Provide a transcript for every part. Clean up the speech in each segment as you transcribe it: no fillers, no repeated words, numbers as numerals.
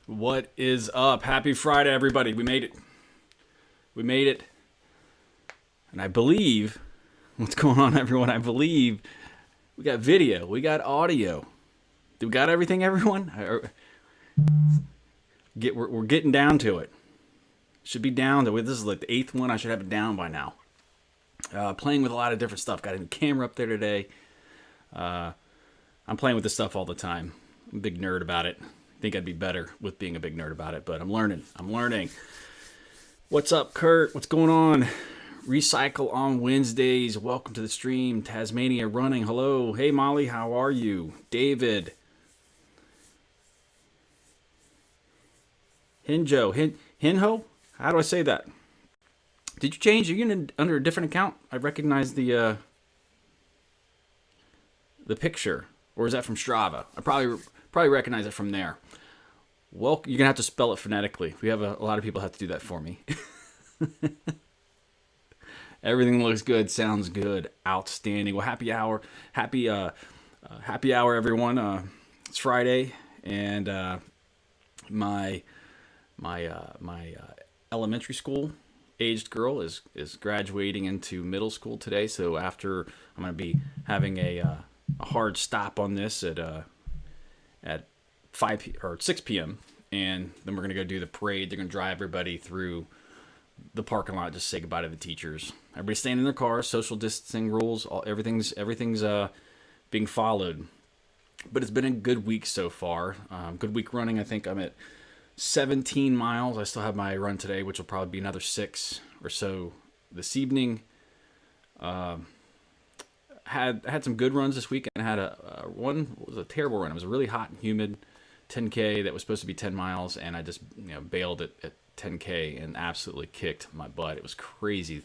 What is up? Happy Friday, everybody. We made it. We made it. And I believe, what's going on, everyone? I believe we got video. We got audio. Do we got everything, everyone? We're getting down to it. Should be down to it. This is like the 8th one. I should have it down by now. Playing with a lot of different stuff. Got a new camera up there today. I'm playing with this stuff all the time. I'm a big nerd about it. I think I'd be better with being a big nerd about it, but I'm learning. What's up, Kurt? What's going on? Recycle on Wednesdays. Welcome to the stream. Tasmania Running. Hello. Hey, Molly. How are you? David. Hinho? How do I say that? Did you change? Are you under a different account? I recognize the picture. Or is that from Strava? I probably recognize it from there. Well, you're going to have to spell it phonetically. We have a lot of people have to do that for me. Everything looks good, sounds good, outstanding. Well, happy hour, happy hour, everyone. It's Friday, and my elementary school aged girl is graduating into middle school today. So after, I'm going to be having a hard stop on this at 6 p.m. and then we're going to go do the parade. They're going to drive everybody through the parking lot, just say goodbye to the teachers. Everybody's staying in their cars, social distancing rules, everything's being followed. But it's been a good week so far. Good week running. I think I'm at 17 miles. I still have my run today, which will probably be another 6 or so this evening. Had some good runs this week, and had one was a terrible run. It was a really hot and humid 10K that was supposed to be 10 miles, and I just bailed at 10K and absolutely kicked my butt. It was crazy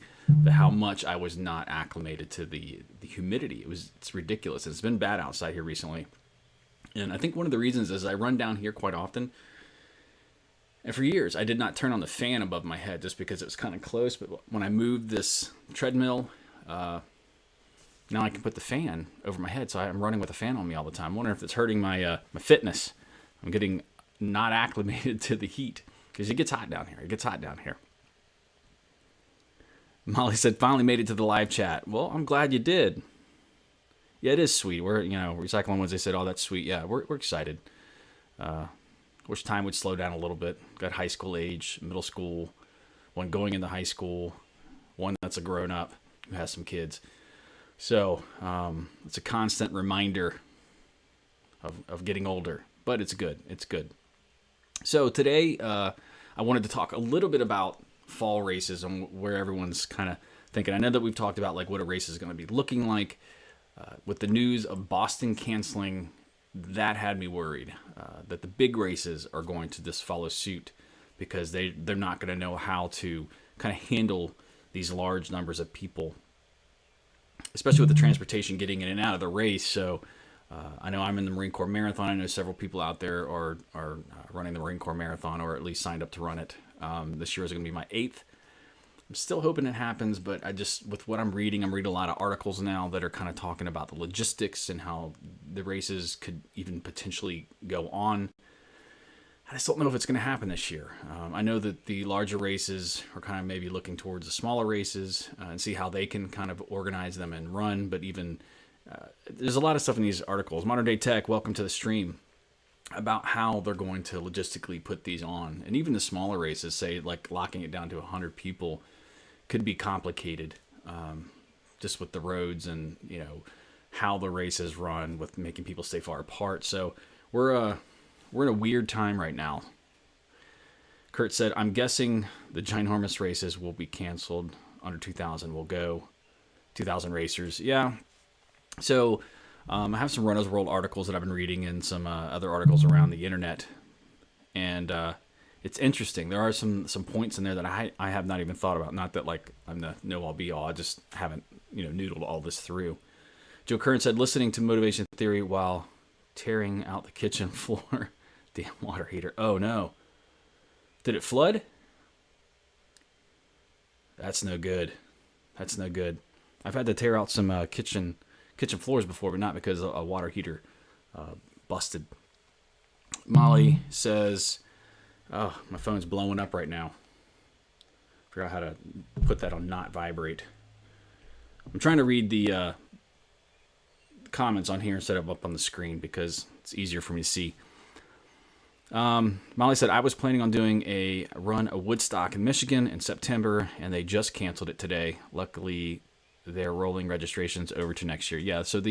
how much I was not acclimated to the humidity. It's ridiculous. It's been bad outside here recently, and I think one of the reasons is I run down here quite often. And for years, I did not turn on the fan above my head just because it was kind of close. But when I moved this treadmill, now I can put the fan over my head, so I'm running with a fan on me all the time. I'm wondering if it's hurting my fitness. I'm getting not acclimated to the heat because it gets hot down here. Molly said, finally made it to the live chat. Well, I'm glad you did. Yeah, it is sweet. We're, Recycling Wednesday said, oh, that's sweet. Yeah, we're excited. Wish time would slow down a little bit. Got high school age, middle school, one going into high school, one that's a grown-up who has some kids. So it's a constant reminder of getting older, but it's good. It's good. So today I wanted to talk a little bit about fall races and where everyone's kind of thinking. I know that we've talked about like what a race is going to be looking like. With the news of Boston canceling, that had me worried that the big races are going to just follow suit because they're not going to know how to kind of handle these large numbers of people, especially with the transportation getting in and out of the race. So I know I'm in the Marine Corps Marathon. I know several people out there are running the Marine Corps Marathon or at least signed up to run it. This year is going to be my 8th. I'm still hoping it happens, but with what I'm reading a lot of articles now that are kind of talking about the logistics and how the races could even potentially go on. I just don't know if it's going to happen this year. I know that the larger races are kind of maybe looking towards the smaller races and see how they can kind of organize them and run. But even there's a lot of stuff in these articles. Modern Day Tech, welcome to the stream, about how they're going to logistically put these on. And even the smaller races, say like locking it down to 100 people, could be complicated just with the roads and how the races run with making people stay far apart. So we're in a weird time right now. Kurt said, I'm guessing the ginormous races will be canceled. Under 2,000 will go. 2,000 racers. Yeah. So I have some Runners World articles that I've been reading and some other articles around the internet. And it's interesting. There are some points in there that I have not even thought about. Not that like I'm the know-all be-all. I just haven't noodled all this through. Joe Kern said, listening to motivation theory while tearing out the kitchen floor. Damn water heater. Oh no. Did it flood? That's no good. I've had to tear out some kitchen floors before, but not because a water heater busted. Molly says, Oh, my phone's blowing up right now. Figure out how to put that on not vibrate. I'm trying to read the comments on here instead of up on the screen because it's easier for me to see. Molly said, I was planning on doing a Woodstock in Michigan in September, and they just canceled it today. Luckily, they're rolling registrations over to next year. Yeah, so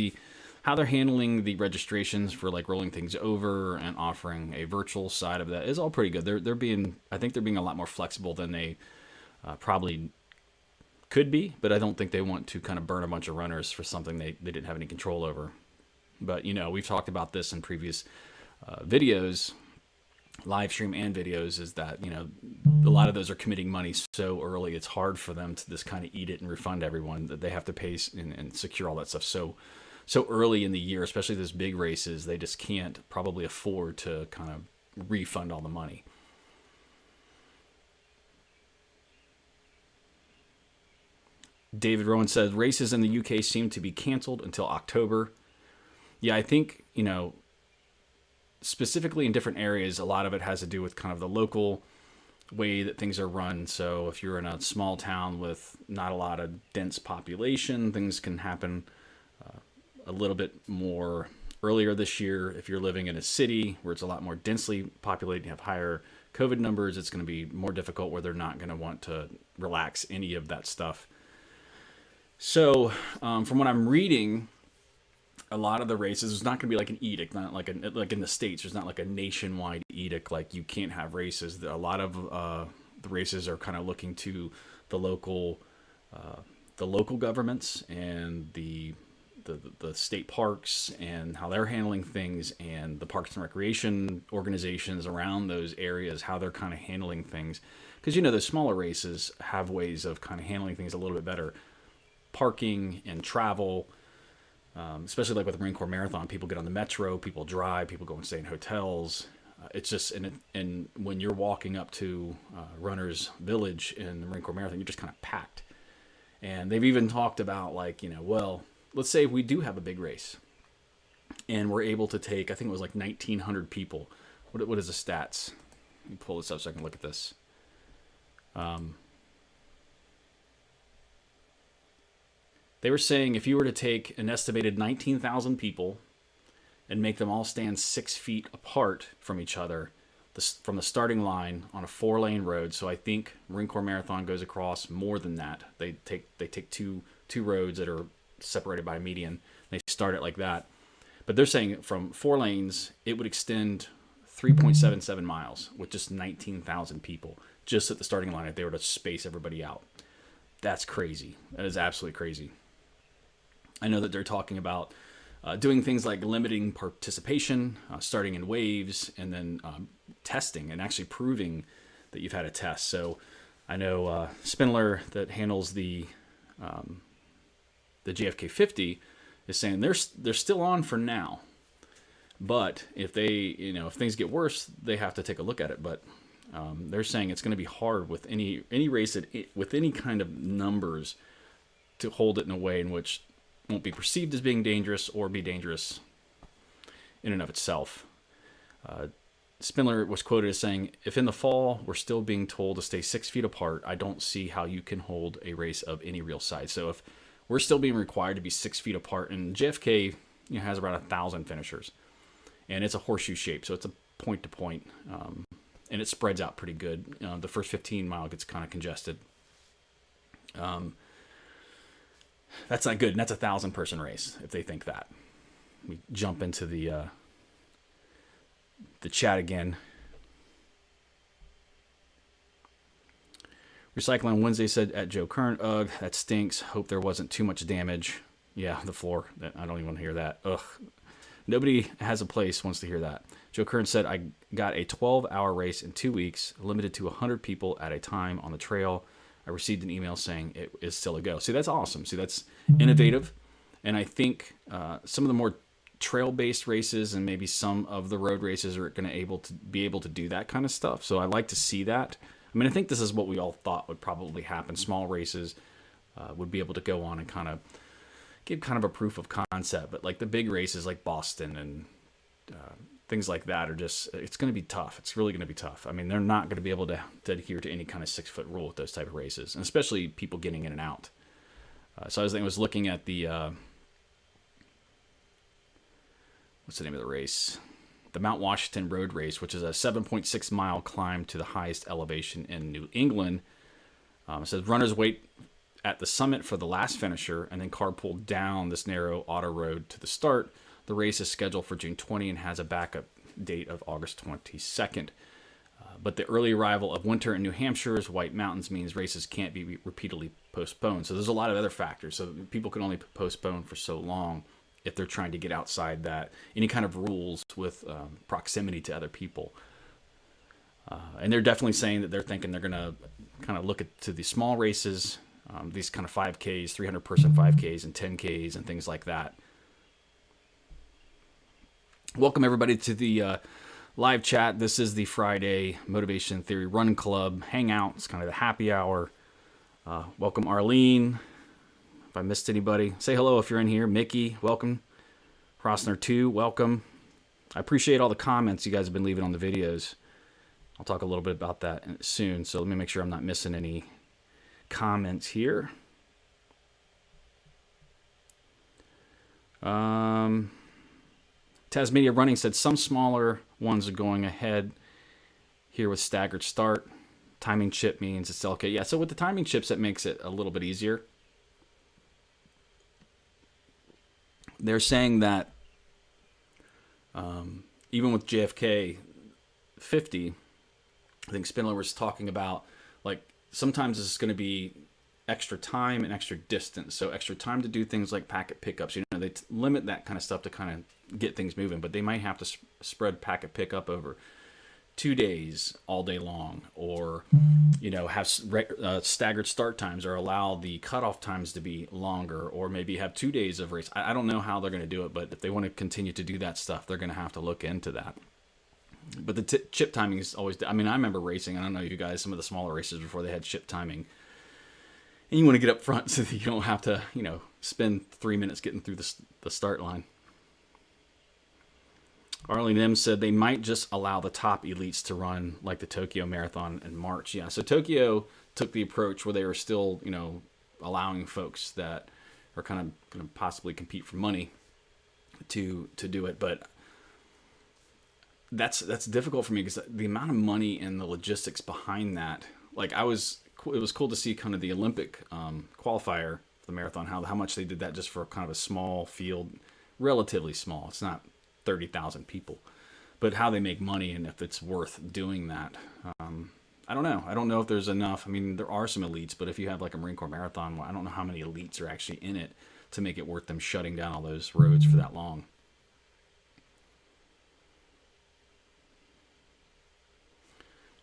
how they're handling the registrations for like rolling things over and offering a virtual side of that is all pretty good. I think they're being a lot more flexible than they probably could be, but I don't think they want to kind of burn a bunch of runners for something they didn't have any control over. But, we've talked about this in previous videos, live stream and videos, is that, a lot of those are committing money so early, it's hard for them to just kind of eat it and refund everyone, that they have to pay and secure all that stuff so early in the year, especially those big races. They just can't probably afford to kind of refund all the money. David Rowan says, races in the UK seem to be canceled until October. Yeah, I think, specifically in different areas, a lot of it has to do with kind of the local way that things are run. So if you're in a small town with not a lot of dense population, things can happen a little bit more earlier this year. If you're living in a city where it's a lot more densely populated, you have higher COVID numbers, it's going to be more difficult, where they're not going to want to relax any of that stuff. So from what I'm reading, a lot of the races, there's not going to be like an edict, not like in the States, there's not like a nationwide edict like you can't have races. A lot of the races are kind of looking to the local governments and the state parks and how they're handling things, and the parks and recreation organizations around those areas, how they're kind of handling things. Because, those smaller races have ways of kind of handling things a little bit better. Parking and travel, especially like with the Marine Corps Marathon, people get on the metro, people drive, people go and stay in hotels. It's just, and when you're walking up to Runner's Village in the Marine Corps Marathon, you're just kind of packed. And they've even talked about like, well, let's say we do have a big race and we're able to take, I think it was like 1,900 people. What is the stats? Let me pull this up so I can look at this. They were saying if you were to take an estimated 19,000 people and make them all stand 6 feet apart from each other, from the starting line on a 4-lane road. So I think Marine Corps Marathon goes across more than that. They take two roads that are separated by a median. They start it like that. But they're saying from 4 lanes, it would extend 3.77 miles with just 19,000 people just at the starting line if they were to space everybody out. That's crazy. That is absolutely crazy. I know that they're talking about doing things like limiting participation, starting in waves, and then testing and actually proving that you've had a test. So I know Spindler, that handles the JFK 50, is saying they're still on for now, but if if things get worse, they have to take a look at it. But they're saying it's going to be hard with any race with any kind of numbers to hold it in a way in which won't be perceived as being dangerous or be dangerous in and of itself. Spindler was quoted as saying, if in the fall we're still being told to stay 6 feet apart, I don't see how you can hold a race of any real size. So if we're still being required to be 6 feet apart, and JFK has around 1,000 finishers, and it's a horseshoe shape, so it's a point to point, and it spreads out pretty good. The first 15 mile gets kind of congested. That's not good, and that's a 1,000-person race if they think that. We jump into the chat again. Recycling Wednesday said at Joe Kern, ugh, that stinks. Hope there wasn't too much damage. Yeah, the floor. I don't even want to hear that. Ugh. Nobody has a place wants to hear that. Joe Kern said, I got a 12-hour race in 2 weeks, limited to 100 people at a time on the trail. I received an email saying it is still a go. See, that's awesome. See, that's innovative. And I think some of the more trail-based races and maybe some of the road races are going to be able to do that kind of stuff. So I like to see that. I mean, I think this is what we all thought would probably happen. Small races would be able to go on and kind of give kind of a proof of concept. But like the big races like Boston and things like that are just, it's going to be tough. It's really going to be tough. I mean, they're not going to be able to adhere to any kind of 6-foot rule with those type of races, and especially people getting in and out. So I was looking at the, what's the name of the race? The Mount Washington Road Race, which is a 7.6 mile climb to the highest elevation in New England. It says runners wait at the summit for the last finisher and then carpool down this narrow auto road to the start. The race is scheduled for June 20 and has a backup date of August 22nd. But the early arrival of winter in New Hampshire's White Mountains means races can't be repeatedly postponed. So there's a lot of other factors. So people can only postpone for so long if they're trying to get outside that, any kind of rules with proximity to other people. And they're definitely saying that they're thinking they're going to kind of look to the small races, these kind of 5Ks, 300-person 5Ks and 10Ks and things like that. Welcome, everybody, to the live chat. This is the Friday Motivation Theory Run Club Hangout. It's kind of the happy hour. Welcome, Arlene. If I missed anybody, say hello if you're in here. Mickey, welcome. Rosner 2, welcome. I appreciate all the comments you guys have been leaving on the videos. I'll talk a little bit about that soon, so let me make sure I'm not missing any comments here. Tasmania Running said some smaller ones are going ahead here with staggered start. Timing chip means it's okay. Yeah, so with the timing chips, that makes it a little bit easier. They're saying that even with JFK 50, I think Spindler was talking about, like, sometimes it's going to be extra time and extra distance. So extra time to do things like packet pickups. You know, they limit that kind of stuff to kind of get things moving, but they might have to spread packet pickup over 2 days all day long, or, you know, have staggered start times, or allow the cutoff times to be longer, or maybe have 2 days of race. I don't know how they're going to do it, but if they want to continue to do that stuff, they're going to have to look into that. But the chip timing is always, I mean, I remember racing, I don't know you guys, some of the smaller races before they had chip timing. And you want to get up front so that you don't have to, you know, spend 3 minutes getting through the start line. Arlene M said they might just allow the top elites to run like the Tokyo Marathon in March. Yeah, so Tokyo took the approach where they were still, you know, allowing folks that are kind of going to possibly compete for money to do it. But that's difficult for me because the amount of money and the logistics behind that, like it was cool to see kind of the Olympic qualifier for the marathon, how much they did that just for kind of a small field, relatively small. It's not 30,000 people, but how they make money and if it's worth doing that. I don't know. I don't know if there's enough. I mean, there are some elites, but if you have like a Marine Corps marathon, well, I don't know how many elites are actually in it to make it worth them shutting down all those roads for that long.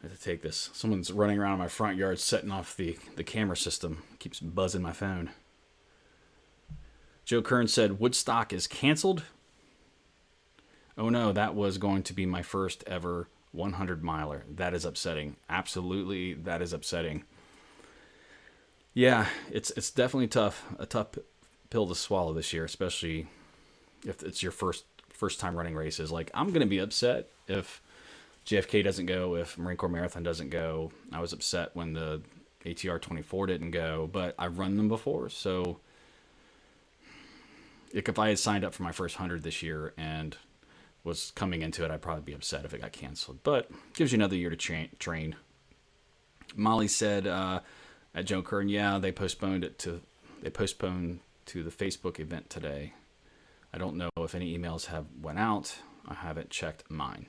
I have to take this. Someone's running around in my front yard setting off the camera system. Keeps buzzing my phone. Joe Kern said, Woodstock is canceled. Oh no, that was going to be my first ever 100 miler. That is upsetting. Absolutely, that is upsetting. Yeah, it's definitely a tough pill to swallow this year, especially if it's your first time running races. Like, I'm going to be upset if JFK doesn't go, if Marine Corps Marathon doesn't go. I was upset when the ATR 24 didn't go, but I've run them before, so if I had signed up for my first 100 this year and was coming into it, I'd probably be upset if it got canceled. But gives you another year to train. Molly said at Joe Kern, yeah, they postponed to the Facebook event today. I don't know if any emails have went out. I haven't checked mine.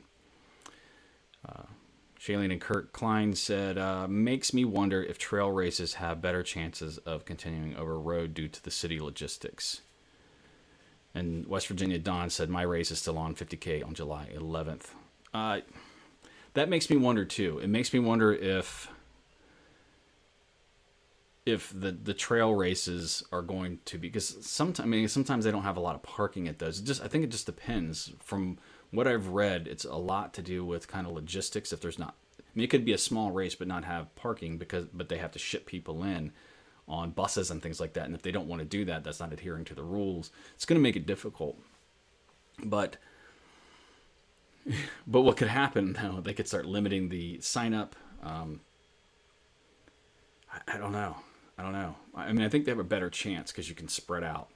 Shailene and Kurt Klein said, makes me wonder if trail races have better chances of continuing over road due to the city logistics. And West Virginia Don said, my race is still on 50K on July 11th. That makes me wonder, too. It makes me wonder if the trail races are going to be, because sometimes they don't have a lot of parking at those. I think it just depends. From what I've read, it's a lot to do with kind of logistics. If there's not, I mean, it could be a small race but not have parking but they have to ship people in on buses and things like that. And if they don't want to do that, that's not adhering to the rules. It's going to make it difficult. But But what could happen though? They could start limiting the sign up. I don't know. I don't know. I mean, I think they have a better chance because you can spread out.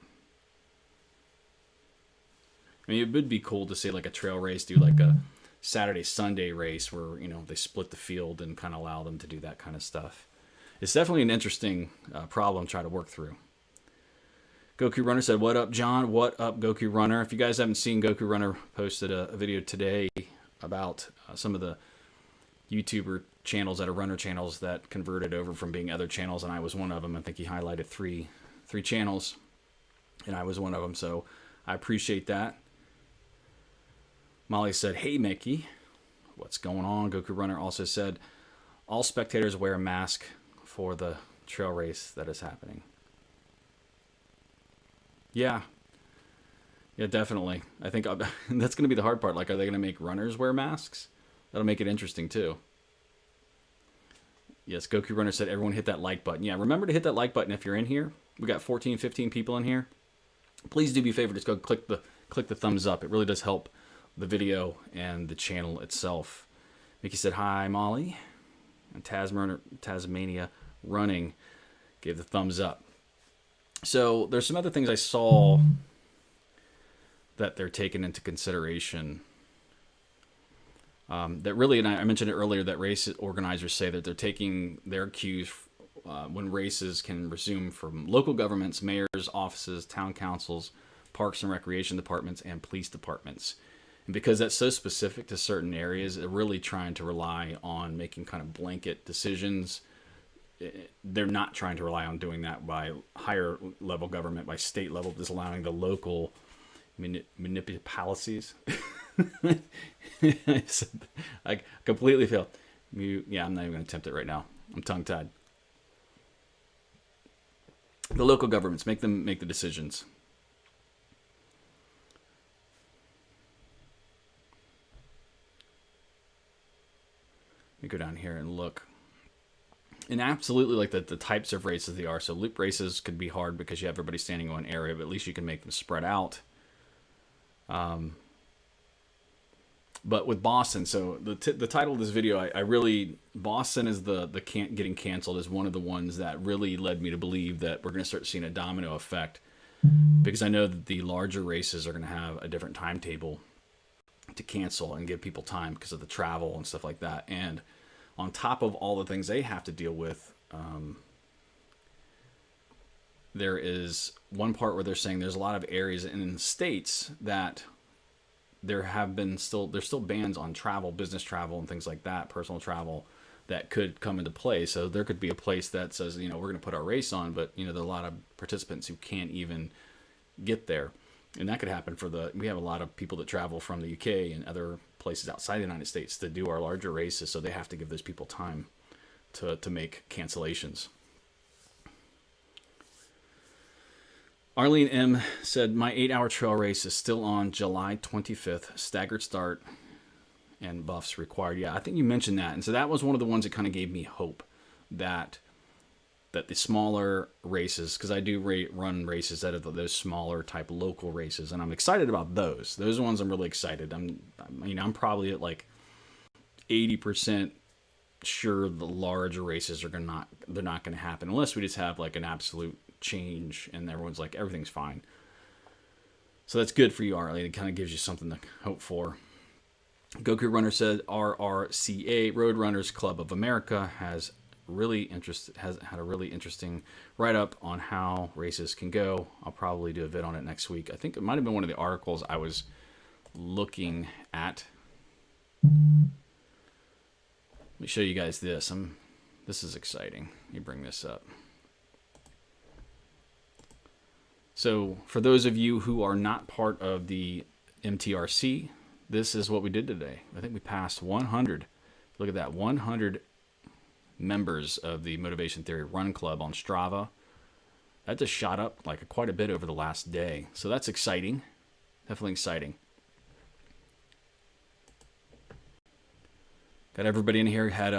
I mean, it would be cool to see like a trail race do like a Saturday Sunday race where they split the field and kind of allow them to do that kind of stuff. It's definitely an interesting problem to try to work through. Goku Runner said, "What up, John? What up, Goku Runner?" If you guys haven't seen, Goku Runner posted a video today about some of the YouTuber channels that are runner channels that converted over from being other channels, and I was one of them. I think he highlighted three channels, and I was one of them, so I appreciate that. Molly said, "Hey, Mickey, what's going on?" Goku Runner also said, "All spectators wear a mask for the trail race that is happening." Yeah, definitely. I think that's going to be the hard part. Like, are they going to make runners wear masks? That'll make it interesting, too. Yes, Goku Runner said, "Everyone hit that like button." Yeah, remember to hit that like button if you're in here. We got 14, 15 people in here. Please do me a favor. Just go click the thumbs up. It really does help the video and the channel itself. Mickey said, "Hi, Molly." And Tasmania Running gave the thumbs up. So there's some other things I saw that they're taking into consideration. That really, and I mentioned it earlier, that race organizers say that they're taking their cues when races can resume from local governments, mayors' offices, town councils, parks and recreation departments, and police departments. And because that's so specific to certain areas, they're really trying to rely on making kind of blanket decisions. They're not trying to rely on doing that by higher level government, by state level, just allowing the local municipalities. I completely failed. Yeah, I'm not even going to attempt it right now. I'm tongue-tied. The local governments, make them make the decisions. Let me go down here and look. And absolutely, like the types of races they are. So loop races could be hard because you have everybody standing in one area, but at least you can make them spread out. But with Boston, so the title of this video, I really, Boston is the getting canceled is one of the ones that really led me to believe that we're going to start seeing a domino effect, because I know that the larger races are going to have a different timetable to cancel and give people time because of the travel and stuff like that. And on top of all the things they have to deal with, there is one part where they're saying there's a lot of areas in states that there's still bans on travel, business travel and things like that, personal travel, that could come into play. So there could be a place that says, we're going to put our race on, but there are a lot of participants who can't even get there. And that could happen we have a lot of people that travel from the UK and other places outside the United States to do our larger races. So they have to give those people time to make cancellations. Arlene M. said, "My 8-hour trail race is still on July 25th, staggered start and buffs required." Yeah, I think you mentioned that. And so that was one of the ones that kind of gave me hope that the smaller races, because I do run races that are those smaller type local races, and I'm excited about those. Those are the ones I'm really excited. I'm probably at like 80% sure the larger races they're not going to happen unless we just have like an absolute change and everyone's like everything's fine. So that's good for you, Arlene. It kind of gives you something to hope for. Goku Runner said, "RRCA, Road Runners Club of America, has had a really interesting write-up on how races can go. I'll probably do a vid on it next week." I think it might have been one of the articles I was looking at. Let me show you guys this. This is exciting. Let me bring this up. So for those of you who are not part of the MTRC, this is what we did today. I think we passed 100. Look at that, 100 members of the Motivation Theory Run Club on Strava. That just shot up like quite a bit over the last day. So that's exciting. Definitely exciting. Got everybody in here. Had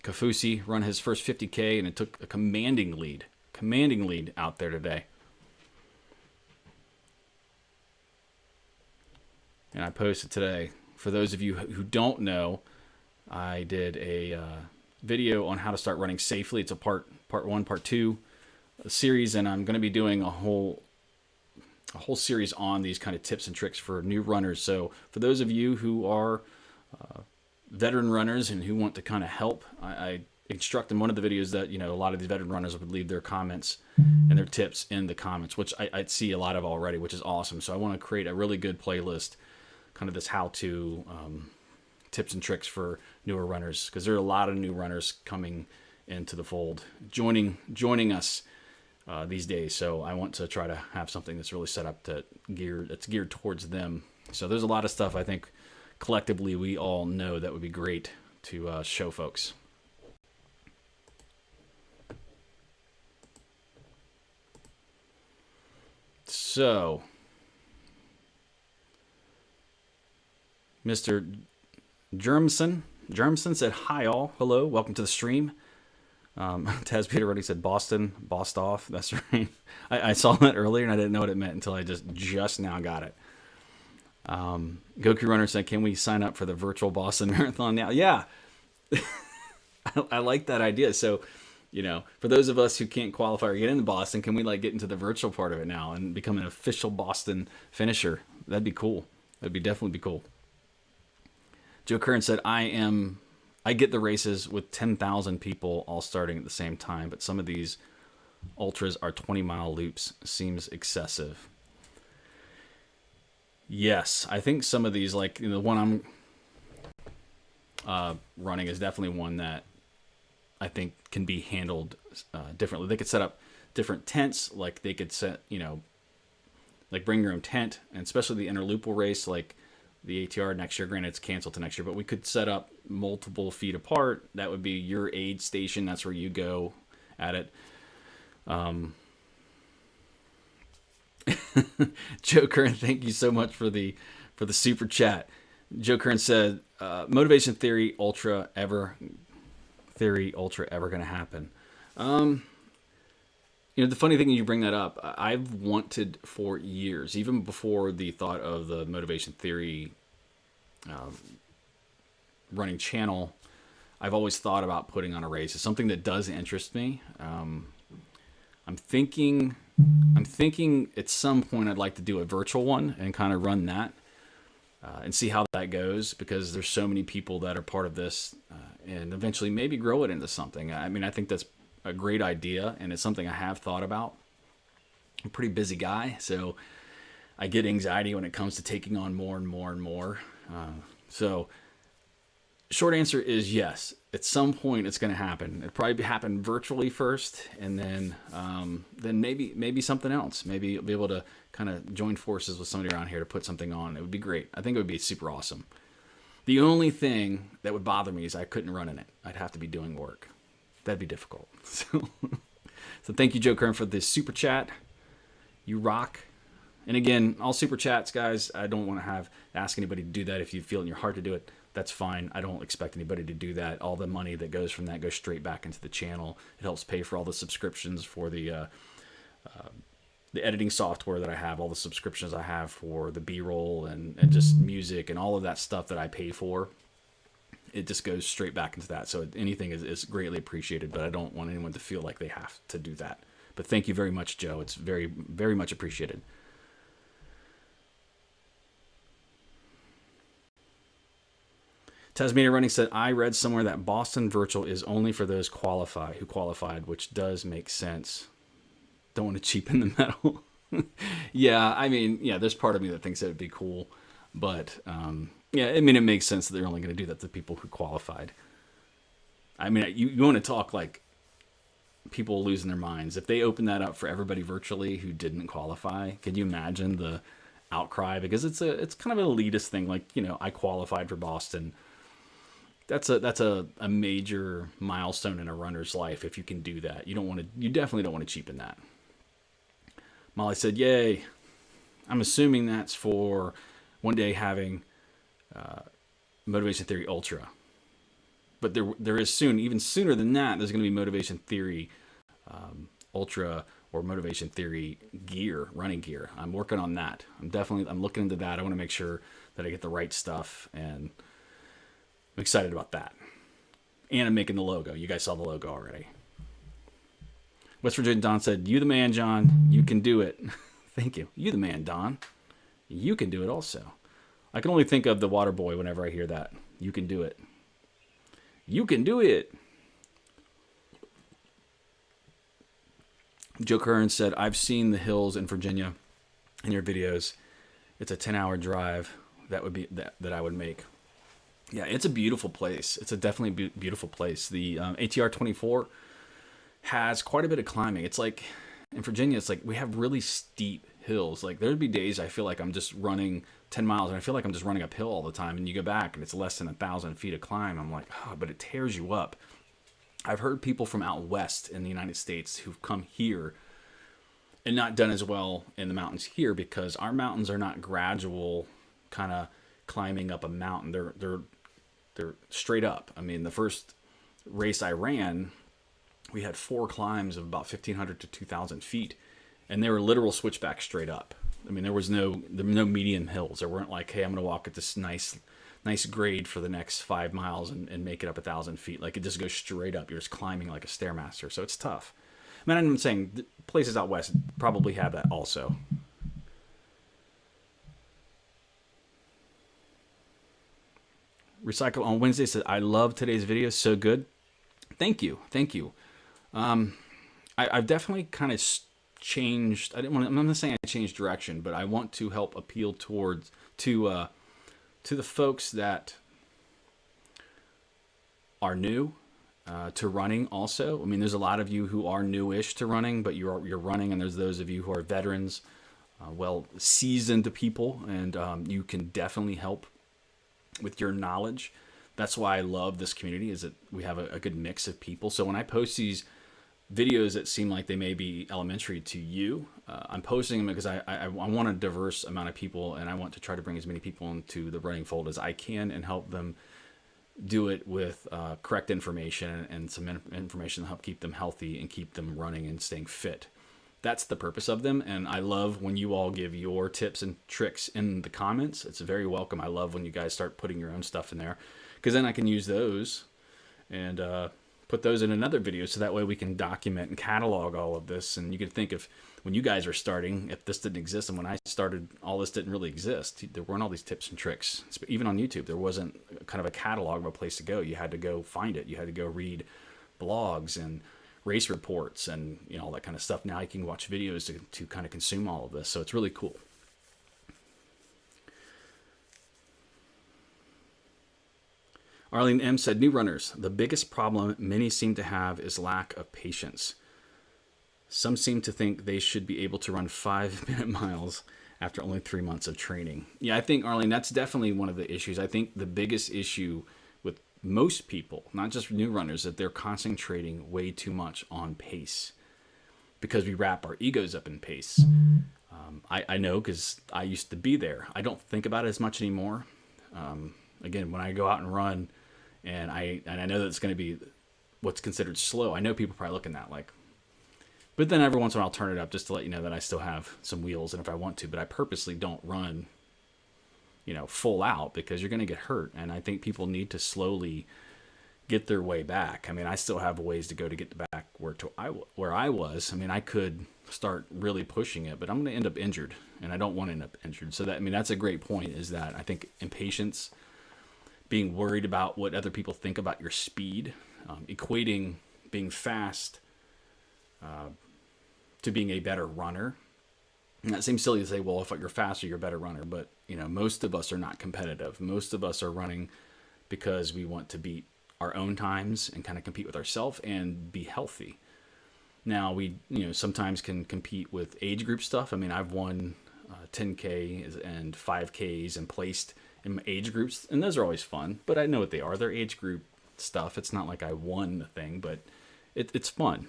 Kafusi run his first 50K, and it took a commanding lead out there today. And I posted today, for those of you who don't know, I did a video on how to start running safely. It's a part one, part two series, and I'm going to be doing a whole series on these kind of tips and tricks for new runners. So for those of you who are veteran runners and who want to kind of help, I instruct in one of the videos that, you know, a lot of these veteran runners would leave their comments and their tips in the comments, which I see a lot of already, which is awesome. So I want to create a really good playlist, kind of this how-to tips and tricks for newer runners, because there are a lot of new runners coming into the fold, joining us these days. So I want to try to have something that's really set up that's geared towards them. So there's a lot of stuff I think collectively we all know that would be great to show folks. So, Mr. Germson said, "Hi all, hello, welcome to the stream." Tasmania Running said, "Boston, bossed off." That's right. I saw that earlier and I didn't know what it meant until I just now got it. Goku Runner said, "Can we sign up for the virtual Boston Marathon now?" Yeah, I like that idea. So, you know, for those of us who can't qualify or get into Boston, can we get into the virtual part of it now and become an official Boston finisher? That'd be cool. That'd definitely be cool. Joe Curran said, I get the races with 10,000 people all starting at the same time, but some of these ultras are 20-mile loops. Seems excessive. Yes, I think some of these, like, you know, the one I'm running is definitely one that I think can be handled differently. They could set up different tents, like they could set, you know, like bring your own tent, and especially the interloopal race, like the ATR next year. Granted, it's canceled to next year, but we could set up multiple feet apart. That would be your aid station. That's where you go at it. Joe Curran, thank you so much for the super chat. Joe Curran said, "Motivation Theory Ultra ever going to happen?" You know, the funny thing is you bring that up. I've wanted for years, even before the thought of the Motivation Theory running channel, I've always thought about putting on a race. It's something that does interest me. I'm thinking at some point I'd like to do a virtual one and kind of run that and see how that goes, because there's so many people that are part of this, and eventually maybe grow it into something. I mean, I think that's a great idea, and it's something I have thought about. I'm a pretty busy guy, so I get anxiety when it comes to taking on more and more and more. So short answer is yes. At some point it's going to happen. It'll probably happen virtually first, and then maybe something else. Maybe you'll be able to kind of join forces with somebody around here to put something on. It would be great. I think it would be super awesome. The only thing that would bother me is I couldn't run in it. I'd have to be doing work. That'd be difficult. So thank you, Joe Kern, for this super chat. You rock. And again, all super chats, guys, I don't want to ask anybody to do that. If you feel in your heart to do it, that's fine. I don't expect anybody to do that. All the money that goes from that goes straight back into the channel. It helps pay for all the subscriptions for the editing software that I have, all the subscriptions I have for the B-roll and just music and all of that stuff that I pay for. It just goes straight back into that. So anything is greatly appreciated, but I don't want anyone to feel like they have to do that. But thank you very much, Joe. It's very, very much appreciated. Tasmania Running said, "I read somewhere that Boston Virtual is only for those who qualified, which does make sense. Don't want to cheapen the medal." Yeah, I mean, yeah, there's part of me that thinks it would be cool, but yeah, I mean, it makes sense that they're only going to do that to people who qualified. I mean, you want to talk like people losing their minds. If they open that up for everybody virtually who didn't qualify, can you imagine the outcry? Because it's kind of an elitist thing. Like, you know, I qualified for Boston. That's a major milestone in a runner's life if you can do that. You definitely don't want to cheapen that. Molly said, "Yay." I'm assuming that's for one day having Motivation Theory Ultra. But there is soon, even sooner than that, there's going to be Motivation Theory Ultra or Motivation Theory gear, running gear. I'm working on that. I'm looking into that. I want to make sure that I get the right stuff, and I'm excited about that. And I'm making the logo. You guys saw the logo already. West Virginia Don said, "You the man, John. You can do it." Thank you. You the man, Don. You can do it also. I can only think of the water boy whenever I hear that. You can do it. You can do it. Joe Curran said, "I've seen the hills in Virginia in your videos. It's a 10-hour drive that would be that I would make." Yeah, it's a beautiful place. It's a definitely beautiful place. The ATR 24 has quite a bit of climbing. It's like in Virginia, it's like we have really steep hills. Like there'd be days I feel like I'm just running 10 miles and I feel like I'm just running uphill all the time. And you go back and it's less than 1,000 feet of climb. I'm like, oh, but it tears you up. I've heard people from out west in the United States who've come here and not done as well in the mountains here because our mountains are not gradual kind of climbing up a mountain. They're straight up. I mean, the first race I ran, we had 4 climbs of about 1,500 to 2,000 feet, and they were literal switchbacks straight up. I mean, there were no medium hills. There weren't like, hey, I'm going to walk at this nice grade for the next 5 miles and make it up 1,000 feet. Like it just goes straight up. You're just climbing like a Stairmaster, so it's tough. I mean, I'm saying places out west probably have that also. Recycle on Wednesday said, "I love today's video. So good." Thank you. I've definitely kind of changed. I'm not saying I changed direction, but I want to help appeal to the folks that are new to running. Also, I mean, there's a lot of you who are newish to running, but you're running, and there's those of you who are veterans, well seasoned people, and you can definitely help with your knowledge. That's why I love this community, is that we have a good mix of people. So when I post these videos that seem like they may be elementary to you, I'm posting them because I want a diverse amount of people, and I want to try to bring as many people into the running fold as I can and help them do it with correct information and some information to help keep them healthy and keep them running and staying fit. That's the purpose of them, and I love when you all give your tips and tricks in the comments. It's very welcome. I love when you guys start putting your own stuff in there, because then I can use those and put those in another video, so that way we can document and catalog all of this. And you can think of when you guys were starting, if this didn't exist, and when I started, all this didn't really exist. There weren't all these tips and tricks. Even on YouTube, there wasn't kind of a catalog of a place to go. You had to go find it. You had to go read blogs and race reports and all that kind of stuff. Now you can watch videos to kind of consume all of this. So it's really cool. Arlene M. said, "New runners, the biggest problem many seem to have is lack of patience. Some seem to think they should be able to run 5-minute miles after only 3 months of training." Yeah, I think, Arlene, that's definitely one of the issues. I think the biggest issue with most people, not just new runners, that they're concentrating way too much on pace because we wrap our egos up in pace. I know, because I used to be there. I don't think about it as much anymore. Again, when I go out and run, and I know that it's going to be what's considered slow, I know people probably looking at that like, but then every once in a while I'll turn it up just to let you know that I still have some wheels, and if I want to, but I purposely don't run, full out, because you're going to get hurt. And I think people need to slowly get their way back. I mean, I still have a ways to go to get back where I was. I mean, I could start really pushing it, but I'm going to end up injured, and I don't want to end up injured. So that's a great point, is that I think impatience, being worried about what other people think about your speed, equating being fast to being a better runner. And that seems silly to say, well, if you're faster, you're a better runner. But, most of us are not competitive. Most of us are running because we want to beat our own times and kind of compete with ourselves and be healthy. Now, we, sometimes can compete with age group stuff. I mean, I've won 10K and 5Ks and placed in age groups, and those are always fun, but I know what they are. They're age group stuff. It's not like I won the thing, but it's fun.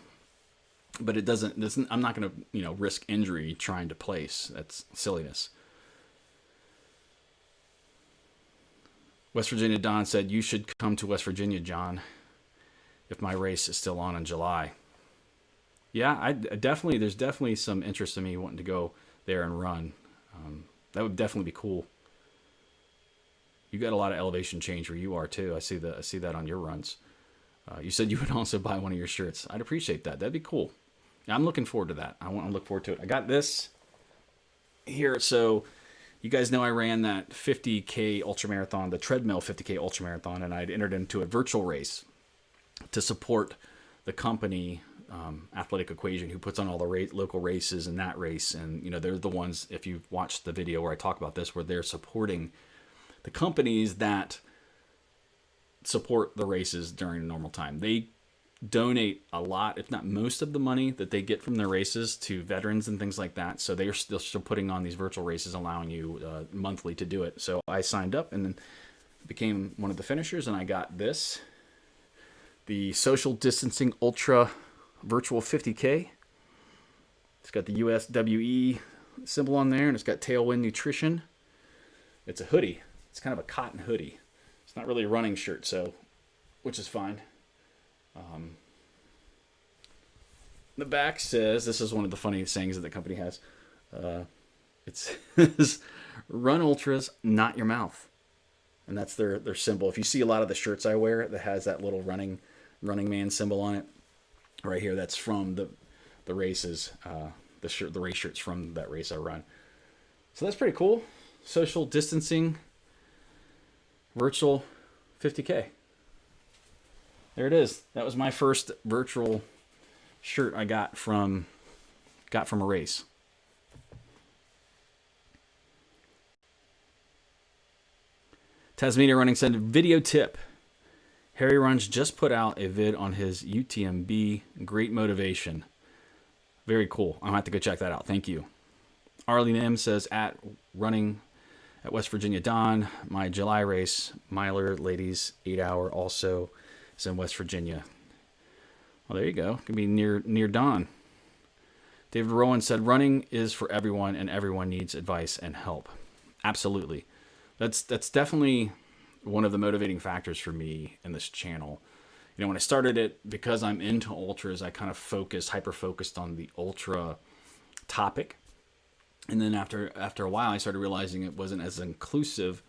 But I'm not going to, risk injury trying to place. That's silliness. West Virginia Don said, "You should come to West Virginia, John, if my race is still on in July." Yeah, there's definitely some interest in me wanting to go there and run. That would definitely be cool. You got a lot of elevation change where you are too. I see that on your runs. You said you would also buy one of your shirts. I'd appreciate that. That'd be cool. I'm looking forward to that. I want to look forward to it. I got this here. So you guys know I ran that 50K ultramarathon, the treadmill 50K ultramarathon, and I'd entered into a virtual race to support the company, Athletic Equation, who puts on all the local races in that race. And, you know, they're the ones, if you've watched the video where I talk about this, where they're supporting the companies that support the races during a normal time. They donate a lot, if not most of the money that they get from their races to veterans and things like that. So they are still putting on these virtual races, allowing you monthly to do it. So I signed up and then became one of the finishers, and I got this, the Social Distancing Ultra Virtual 50K. It's got the USWE symbol on there, and it's got Tailwind Nutrition. It's a hoodie. It's kind of a cotton hoodie. It's not really a running shirt, so, which is fine. The back says, this is one of the funniest sayings that the company has. It says, "Run ultras, not your mouth." And that's their symbol. If you see a lot of the shirts I wear that has that little running man symbol on it, right here, that's from the races, the race shirts from that race I run. So that's pretty cool. Social distancing, virtual 50K. There it is. That was my first virtual shirt I got from a race. Tasmania Running said, video tip. Harry Runs just put out a vid on his UTMB. Great motivation. Very cool. I'll have to go check that out. Thank you. Arlene M says, at running at West Virginia Dawn, my July race, miler ladies 8 hour, also is in West Virginia. Well, there you go. It can be near Dawn. David Rowan said, running is for everyone, and everyone needs advice and help. Absolutely. That's definitely one of the motivating factors for me in this channel. You know, when I started it, because I'm into ultras, I kind of hyper-focused on the ultra topic. And then after a while, I started realizing it wasn't as inclusive,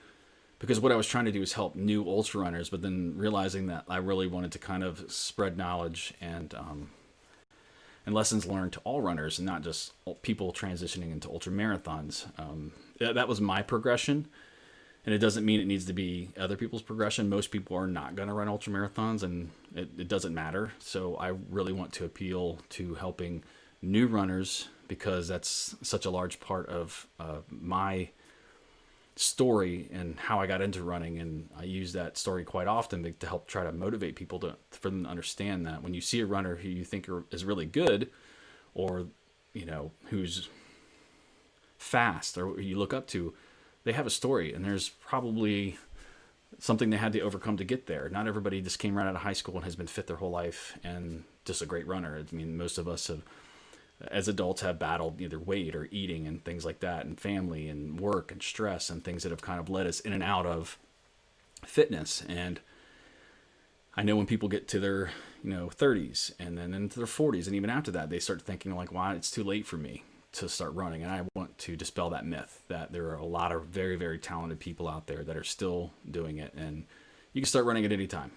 because what I was trying to do is help new ultra runners, but then realizing that I really wanted to kind of spread knowledge and lessons learned to all runners, and not just people transitioning into ultra marathons. That was my progression. And it doesn't mean it needs to be other people's progression. Most people are not going to run ultra marathons, and it doesn't matter. So I really want to appeal to helping new runners, because that's such a large part of my story and how I got into running. And I use that story quite often to help try to motivate people for them to understand that when you see a runner who you think is really good, or, you know, who's fast, or who you look up to, they have a story, and there's probably something they had to overcome to get there. Not everybody just came right out of high school and has been fit their whole life and just a great runner. I mean, most of us have, as adults, have battled either weight or eating and things like that, and family and work and stress and things that have kind of led us in and out of fitness. And I know when people get to their, 30s and then into their 40s, and even after that, they start thinking like, wow, it's too late for me to start running. And I want to dispel that myth that there are a lot of very, very talented people out there that are still doing it, and you can start running at any time.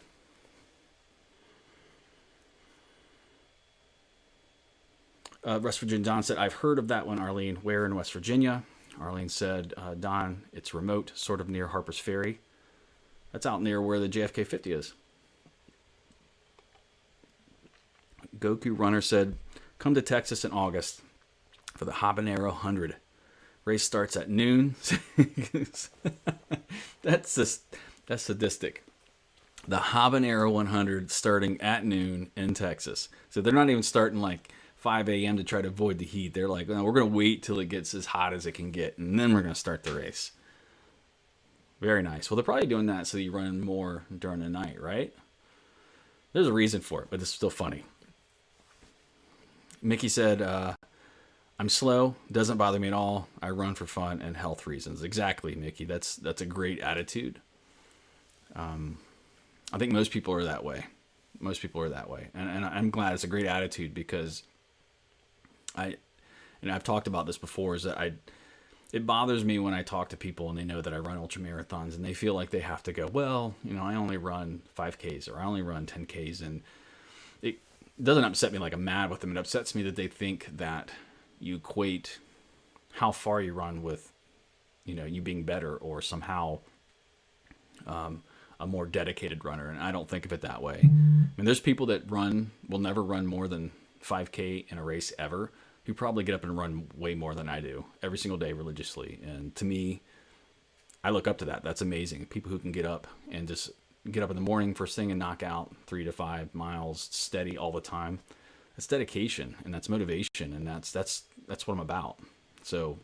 West Virginia Don said, I've heard of that one, Arlene. Where in West Virginia? Arlene said, Don, it's remote, sort of near Harper's Ferry. That's out near where the JFK 50 is. Goku Runner said, come to Texas in August for the Habanero 100. Race starts at noon. That's sadistic. The Habanero 100 starting at noon in Texas. So they're not even starting like 5 a.m. to try to avoid the heat. They're like, no, we're going to wait till it gets as hot as it can get, and then we're going to start the race. Very nice. Well, they're probably doing that so that you run more during the night, right? There's a reason for it, but it's still funny. Mickey said, I'm slow, doesn't bother me at all. I run for fun and health reasons. Exactly, Mickey. That's a great attitude. I think most people are that way. Most people are that way. And I'm glad it's a great attitude, because I've talked about this before, is that it bothers me when I talk to people and they know that I run ultra marathons and they feel like they have to go, well, I only run 5Ks or I only run 10Ks. And it doesn't upset me like I'm mad with them. It upsets me that they think that you equate how far you run with, you being better or somehow a more dedicated runner. And I don't think of it that way. I mean, there's people that will never run more than 5K in a race ever, who probably get up and run way more than I do every single day religiously. And to me, I look up to that. That's amazing. People who can get up and just get up in the morning first thing and knock out 3 to 5 miles steady all the time. That's dedication and that's motivation. And that's what I'm about. So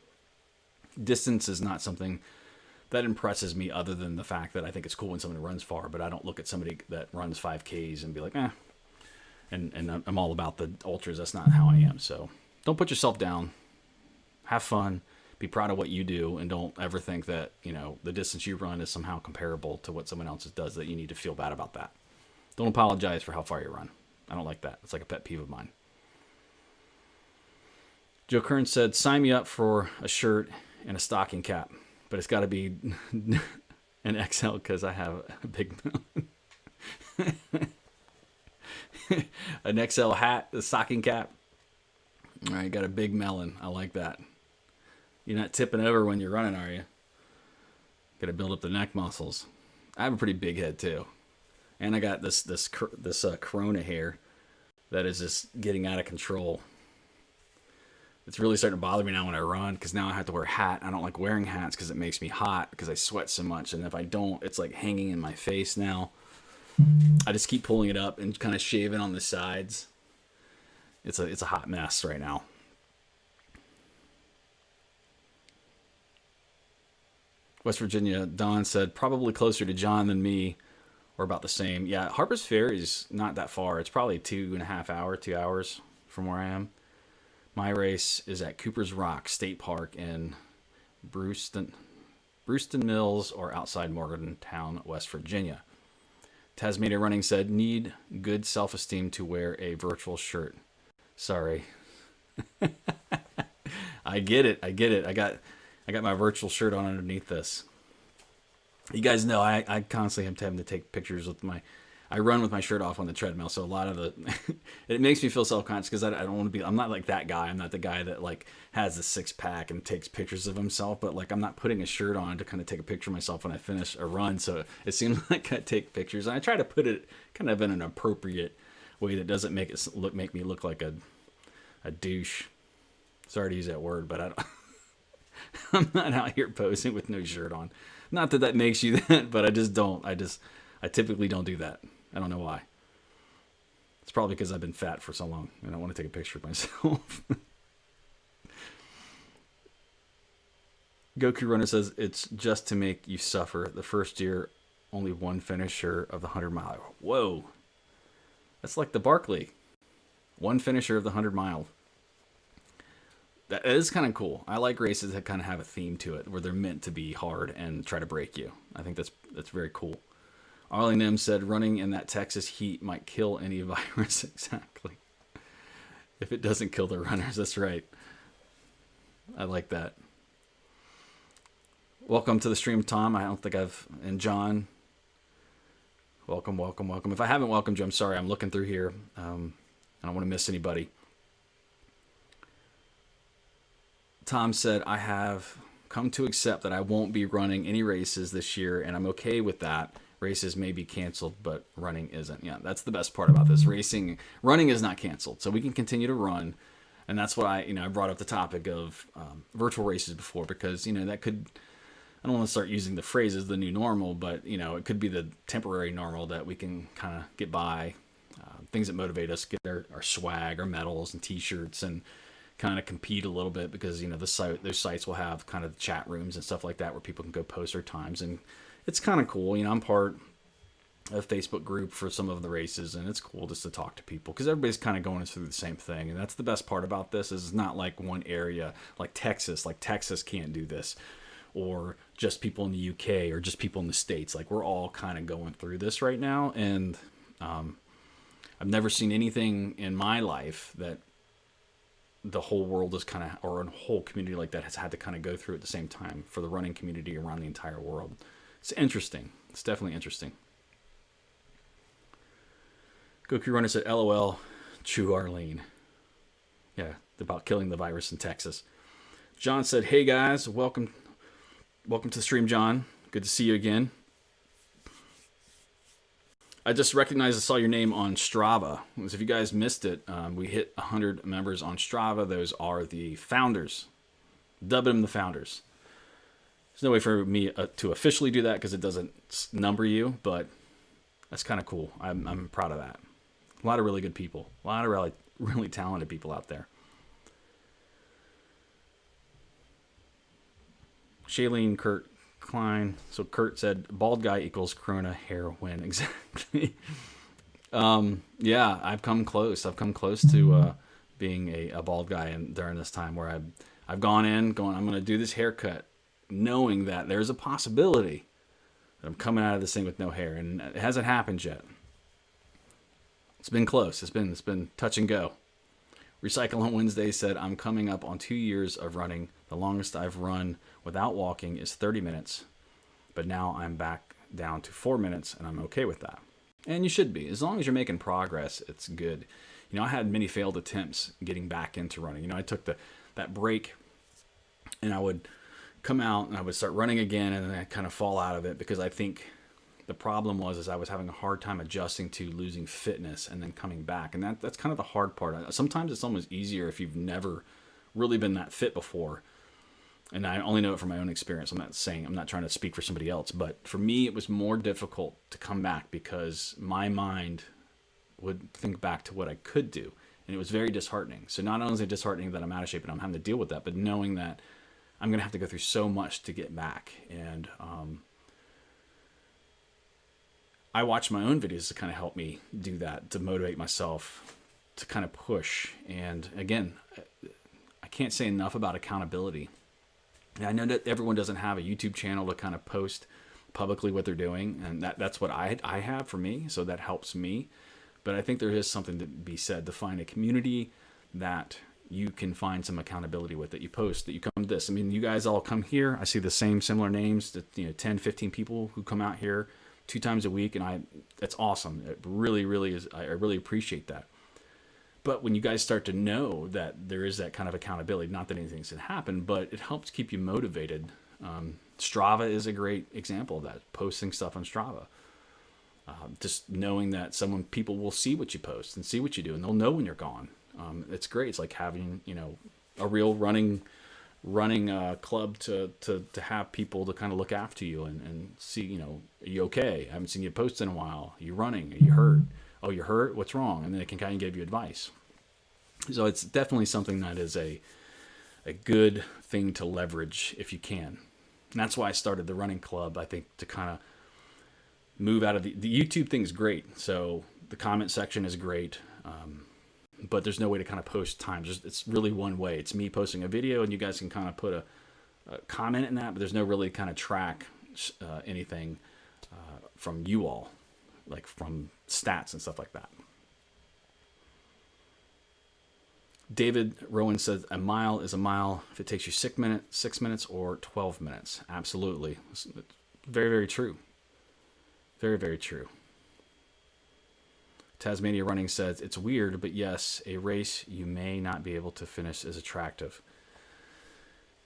distance is not something that impresses me other than the fact that I think it's cool when somebody runs far, but I don't look at somebody that runs 5Ks and be like, and I'm all about the ultras. That's not how I am. So don't put yourself down. Have fun. Be proud of what you do, and don't ever think that the distance you run is somehow comparable to what someone else does, that you need to feel bad about that. Don't apologize for how far you run. I don't like that. It's like a pet peeve of mine. Joe Kern said, sign me up for a shirt and a stocking cap, but it's got to be an XL because I have a big an XL hat, a stocking cap. All right, got a big melon. I like that. You're not tipping over when you're running, are you? Got to build up the neck muscles. I have a pretty big head too, and I got this corona hair that is just getting out of control. It's really starting to bother me now when I run, because now I have to wear a hat. I don't like wearing hats because it makes me hot because I sweat so much, and if I don't, it's like hanging in my face now. I just keep pulling it up and kind of shaving on the sides. It's a hot mess right now. West Virginia, Don said, probably closer to John than me, or about the same. Yeah, Harper's Ferry is not that far. It's probably 2.5 hours, 2 hours from where I am. My race is at Cooper's Rock State Park in Brewston Mills, or outside Morgantown, West Virginia. Tasmania Running said, need good self-esteem to wear a virtual shirt. Sorry. I get it. I got my virtual shirt on underneath this. You guys know I constantly am having to take pictures with I run with my shirt off on the treadmill, so a lot of it makes me feel self-conscious because I don't want to be. I'm not like that guy. I'm not the guy that like has a 6-pack and takes pictures of himself. But like I'm not putting a shirt on to kind of take a picture of myself when I finish a run. So it seems like I take pictures, and I try to put it kind of in an appropriate way that doesn't make me look like a douche. Sorry to use that word, but I'm not out here posing with no shirt on. Not that makes you that, but I just don't. I typically don't do that. I don't know why. It's probably because I've been fat for so long and I want to take a picture of myself. Goku Runner says, it's just to make you suffer. The first year, only one finisher of the 100-mile. Whoa. That's like the Barkley. One finisher of the 100-mile. That is kind of cool. I like races that kind of have a theme to it, where they're meant to be hard and try to break you. I think that's very cool. Arlie Nim said, running in that Texas heat might kill any virus. Exactly. If it doesn't kill the runners, that's right. I like that. Welcome to the stream, Tom. I don't think and John. Welcome. If I haven't welcomed you, I'm sorry. I'm looking through here. I don't want to miss anybody. Tom said, I have come to accept that I won't be running any races this year, and I'm okay with that. Races may be canceled, but running isn't. Yeah, that's the best part about this. Running is not canceled, so we can continue to run. And that's what I brought up the topic of virtual races before, because, that could, I don't want to start using the phrase as the new normal, but, it could be the temporary normal that we can kind of get by. Things that motivate us, get our swag, our medals and t-shirts, and kind of compete a little bit, because, those sites will have kind of chat rooms and stuff like that where people can go post their times, and it's kind of cool. I'm part of a Facebook group for some of the races, and it's cool just to talk to people, because everybody's kind of going through the same thing. And that's the best part about this, is it's not like one area like Texas can't do this, or just people in the UK, or just people in the States. Like, we're all kind of going through this right now. And I've never seen anything in my life that the whole world is kind of, or a whole community like that has had to kind of go through at the same time for the running community around the entire world. It's interesting. It's definitely interesting. Goku Runner said, LOL, true Arlene. Yeah, about killing the virus in Texas. John said, hey guys, welcome to the stream, John. Good to see you again. I just recognized I saw your name on Strava. If you guys missed it, we hit 100 members on Strava. Those are the founders. Dub them the founders. There's no way for me to officially do that because it doesn't number you, but that's kind of cool. I'm proud of that. A lot of really good people. A lot of really talented people out there. Shailene, Kurt, Klein. So Kurt said, bald guy equals Corona heroin. Exactly. Yeah, I've come close. I've come close to being a bald guy during this time where I've gone in, I'm going to do this haircut, knowing that there's a possibility that I'm coming out of this thing with no hair. And it hasn't happened yet. It's been close. It's been touch and go. Recycle on Wednesday said, I'm coming up on 2 years of running. The longest I've run without walking is 30 minutes, but now I'm back down to 4 minutes, and I'm okay with that. And you should be. As long as you're making progress, it's good. You know, I had many failed attempts getting back into running. You know, I took that break, and I would come out, and I would start running again, and then I'd kind of fall out of it because I think the problem was I was having a hard time adjusting to losing fitness and then coming back. And that's kind of the hard part. Sometimes it's almost easier if you've never really been that fit before. And I only know it from my own experience. I'm not trying to speak for somebody else, but for me, it was more difficult to come back because my mind would think back to what I could do. And it was very disheartening. So not only is it disheartening that I'm out of shape and I'm having to deal with that, but knowing that I'm going to have to go through so much to get back. And, I watch my own videos to kind of help me do that, to motivate myself, to kind of push. And again, I can't say enough about accountability. And I know that everyone doesn't have a YouTube channel to kind of post publicly what they're doing, and that's what I have for me, so that helps me. But I think there is something to be said to find a community that you can find some accountability with, that you post, that you come to this. I mean, you guys all come here. I see the similar names, 10, 15 people who come out here 2 times a week, and that's awesome. It really, really is. I really appreciate that. But when you guys start to know that there is that kind of accountability, not that anything's going to happen, but it helps keep you motivated. Strava is a great example of that, posting stuff on Strava. Just knowing that people will see what you post and see what you do, and they'll know when you're gone. It's great. It's like having, a real running club to have people to kind of look after you and see, are you okay? I haven't seen you post in a while. Are you running? Are you hurt? Oh, you're hurt? What's wrong? And then they can kind of give you advice. So it's definitely something that is a good thing to leverage if you can. And that's why I started the running club, I think, to kind of move out of the YouTube thing is great. So the comment section is great. But there's no way to kind of post times. It's really one way. It's me posting a video, and you guys can kind of put a comment in that, but there's no really kind of track anything from you all, like from stats and stuff like that. David Rowan says a mile is a mile if it takes you 6 minutes or 12 minutes. Absolutely. It's very, very true. Very, very true. Tasmania Running says, it's weird, but yes, a race you may not be able to finish is attractive.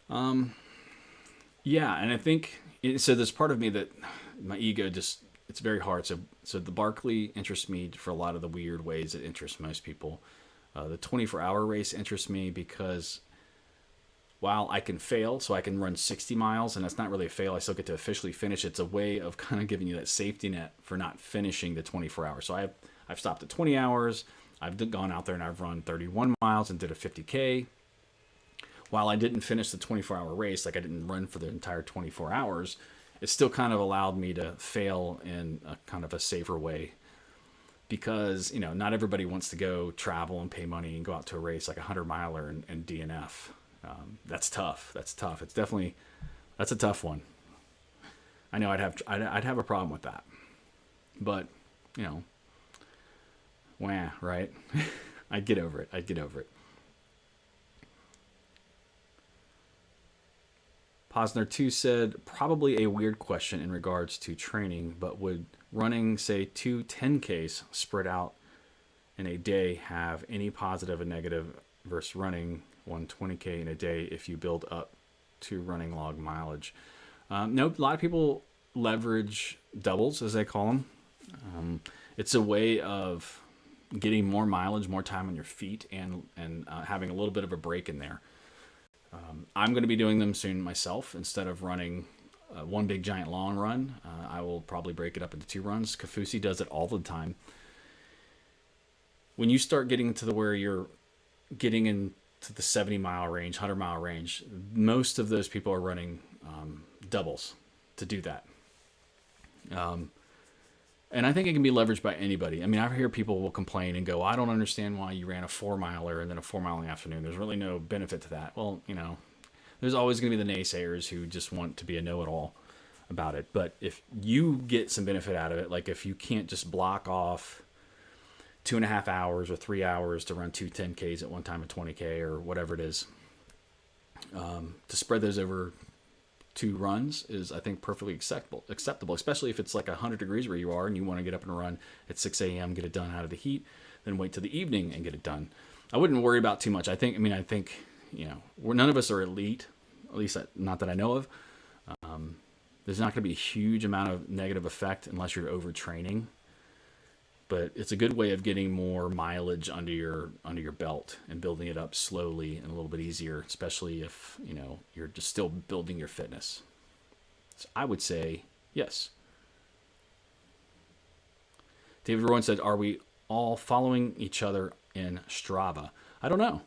Yeah, and I think, so there's part of me that my ego it's very hard. So the Barkley interests me for a lot of the weird ways it interests most people. The 24-hour race interests me because while I can fail, so I can run 60 miles, and that's not really a fail, I still get to officially finish. It's a way of kind of giving you that safety net for not finishing the 24 hours. So I've stopped at 20 hours. I've gone out there and I've run 31 miles and did a 50K. While I didn't finish the 24-hour race, like I didn't run for the entire 24 hours, it still kind of allowed me to fail in a kind of a safer way. Because, not everybody wants to go travel and pay money and go out to a race like a 100-miler and DNF. That's tough. That's a tough one. I know I'd have a problem with that. But, right? I'd get over it. Posner2 said, probably a weird question in regards to training, but would running, say, 2 10Ks spread out in a day have any positive and negative versus running 120K in a day if you build up to running log mileage? Nope, a lot of people leverage doubles, as they call them. It's a way of getting more mileage, more time on your feet, and having a little bit of a break in there. I'm going to be doing them soon myself. Instead of running one big giant long run, I will probably break it up into 2 runs. Kafusi does it all the time. When you start getting to where you're getting into the 70-mile range, 100-mile range, most of those people are running doubles to do that. And I think it can be leveraged by anybody. I mean, I hear people will complain and go, I don't understand why you ran a 4-miler and then a 4-mile in the afternoon. There's really no benefit to that. Well, there's always going to be the naysayers who just want to be a know-it-all about it. But if you get some benefit out of it, like if you can't just block off 2.5 hours or 3 hours to run 2 10Ks at one time, a 20K or whatever it is, to spread those over 2 runs is, I think, perfectly acceptable, especially if it's like 100 degrees where you are and you want to get up and run at 6 a.m., get it done out of the heat, then wait till the evening and get it done. I wouldn't worry about too much. I think none of us are elite, at least not that I know of. There's not going to be a huge amount of negative effect unless you're overtraining. But it's a good way of getting more mileage under your belt and building it up slowly and a little bit easier, especially if you're just still building your fitness. So I would say yes. David Rowan said, "Are we all following each other in Strava?" I don't know.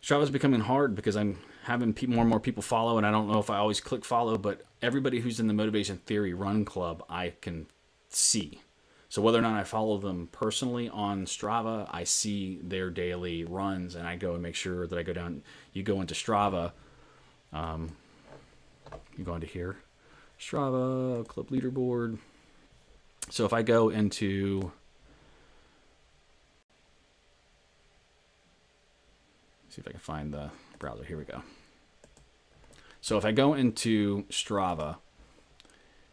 Strava's becoming hard because I'm having more and more people follow, and I don't know if I always click follow. But everybody who's in the Motivation Theory Run Club, I can see. So whether or not I follow them personally on Strava, I see their daily runs, and I go and make sure that I go down. You go into Strava. You go into here, Strava, Club Leaderboard. So if I go into, see if I can find the browser. Here we go. So if I go into Strava,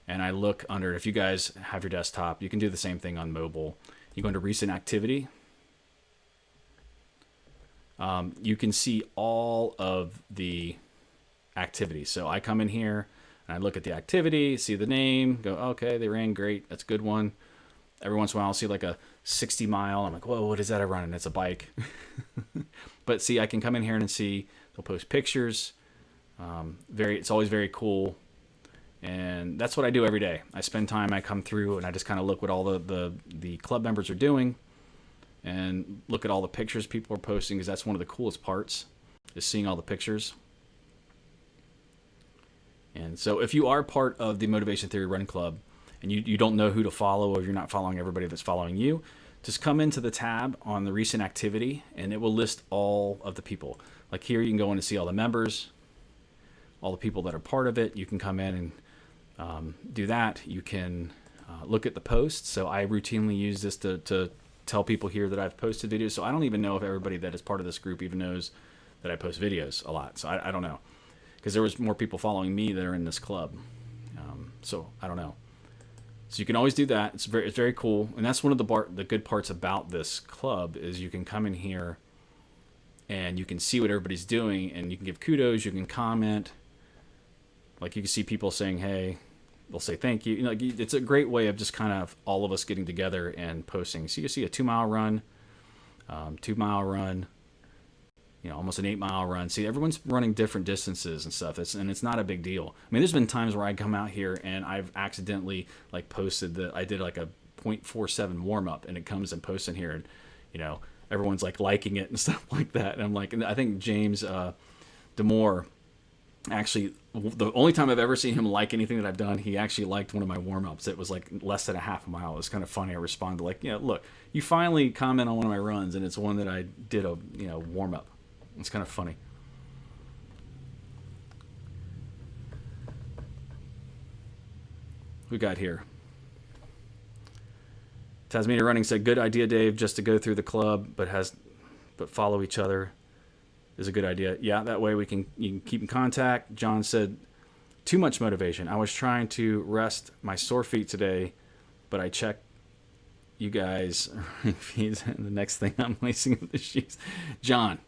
and I look under, if you guys have your desktop, you can do the same thing on mobile. You go into recent activity. You can see all of the activities. So I come in here and I look at the activity, see the name, go, okay, they ran great. That's a good one. Every once in a while I'll see like a 60-mile. I'm like, whoa, what is that I run? And it's a bike. But see, I can come in here and see, they'll post pictures. It's always very cool. And that's what I do every day. I spend time, I come through, and I just kind of look what all the club members are doing and look at all the pictures people are posting, because that's one of the coolest parts, is seeing all the pictures. And so if you are part of the Motivation Theory Run Club and you don't know who to follow, or you're not following everybody that's following you, just come into the tab on the recent activity, and it will list all of the people. Like here, you can go in and see all the members, all the people that are part of it. You can come in and do that. You can look at the posts. So I routinely use this to tell people here that I've posted videos. So I don't even know if everybody that is part of this group even knows that I post videos a lot. So I don't know, because there was more people following me that are in this club. So I don't know. So you can always do that. It's very cool. And that's one of the good parts about this club, is you can come in here and you can see what everybody's doing, and you can give kudos, you can comment. Like you can see people saying, hey, they'll say thank you. It's a great way of just kind of all of us getting together and posting. So you see a 2-mile run, 2-mile run, almost an 8-mile run. See, everyone's running different distances and stuff. And it's not a big deal. I mean, there's been times where I come out here and I've accidentally posted that I did like a 0.47 warm up, and it comes and posts in here, and everyone's liking it and stuff like that. And I'm like, and I think James Demore, actually, the only time I've ever seen him like anything that I've done, he actually liked one of my warm-ups. It was less than a half a mile. It was kind of funny. I responded look, you finally comment on one of my runs, and it's one that I did a warm-up. It's kind of funny. We got here. Tasmania Running said, good idea, Dave, just to go through the club, but follow each other. is a good idea. Yeah, that way you can keep in contact. John said, too much motivation. I was trying to rest my sore feet today, but I checked you guys feeds, and the next thing I'm lacing up the shoes. John,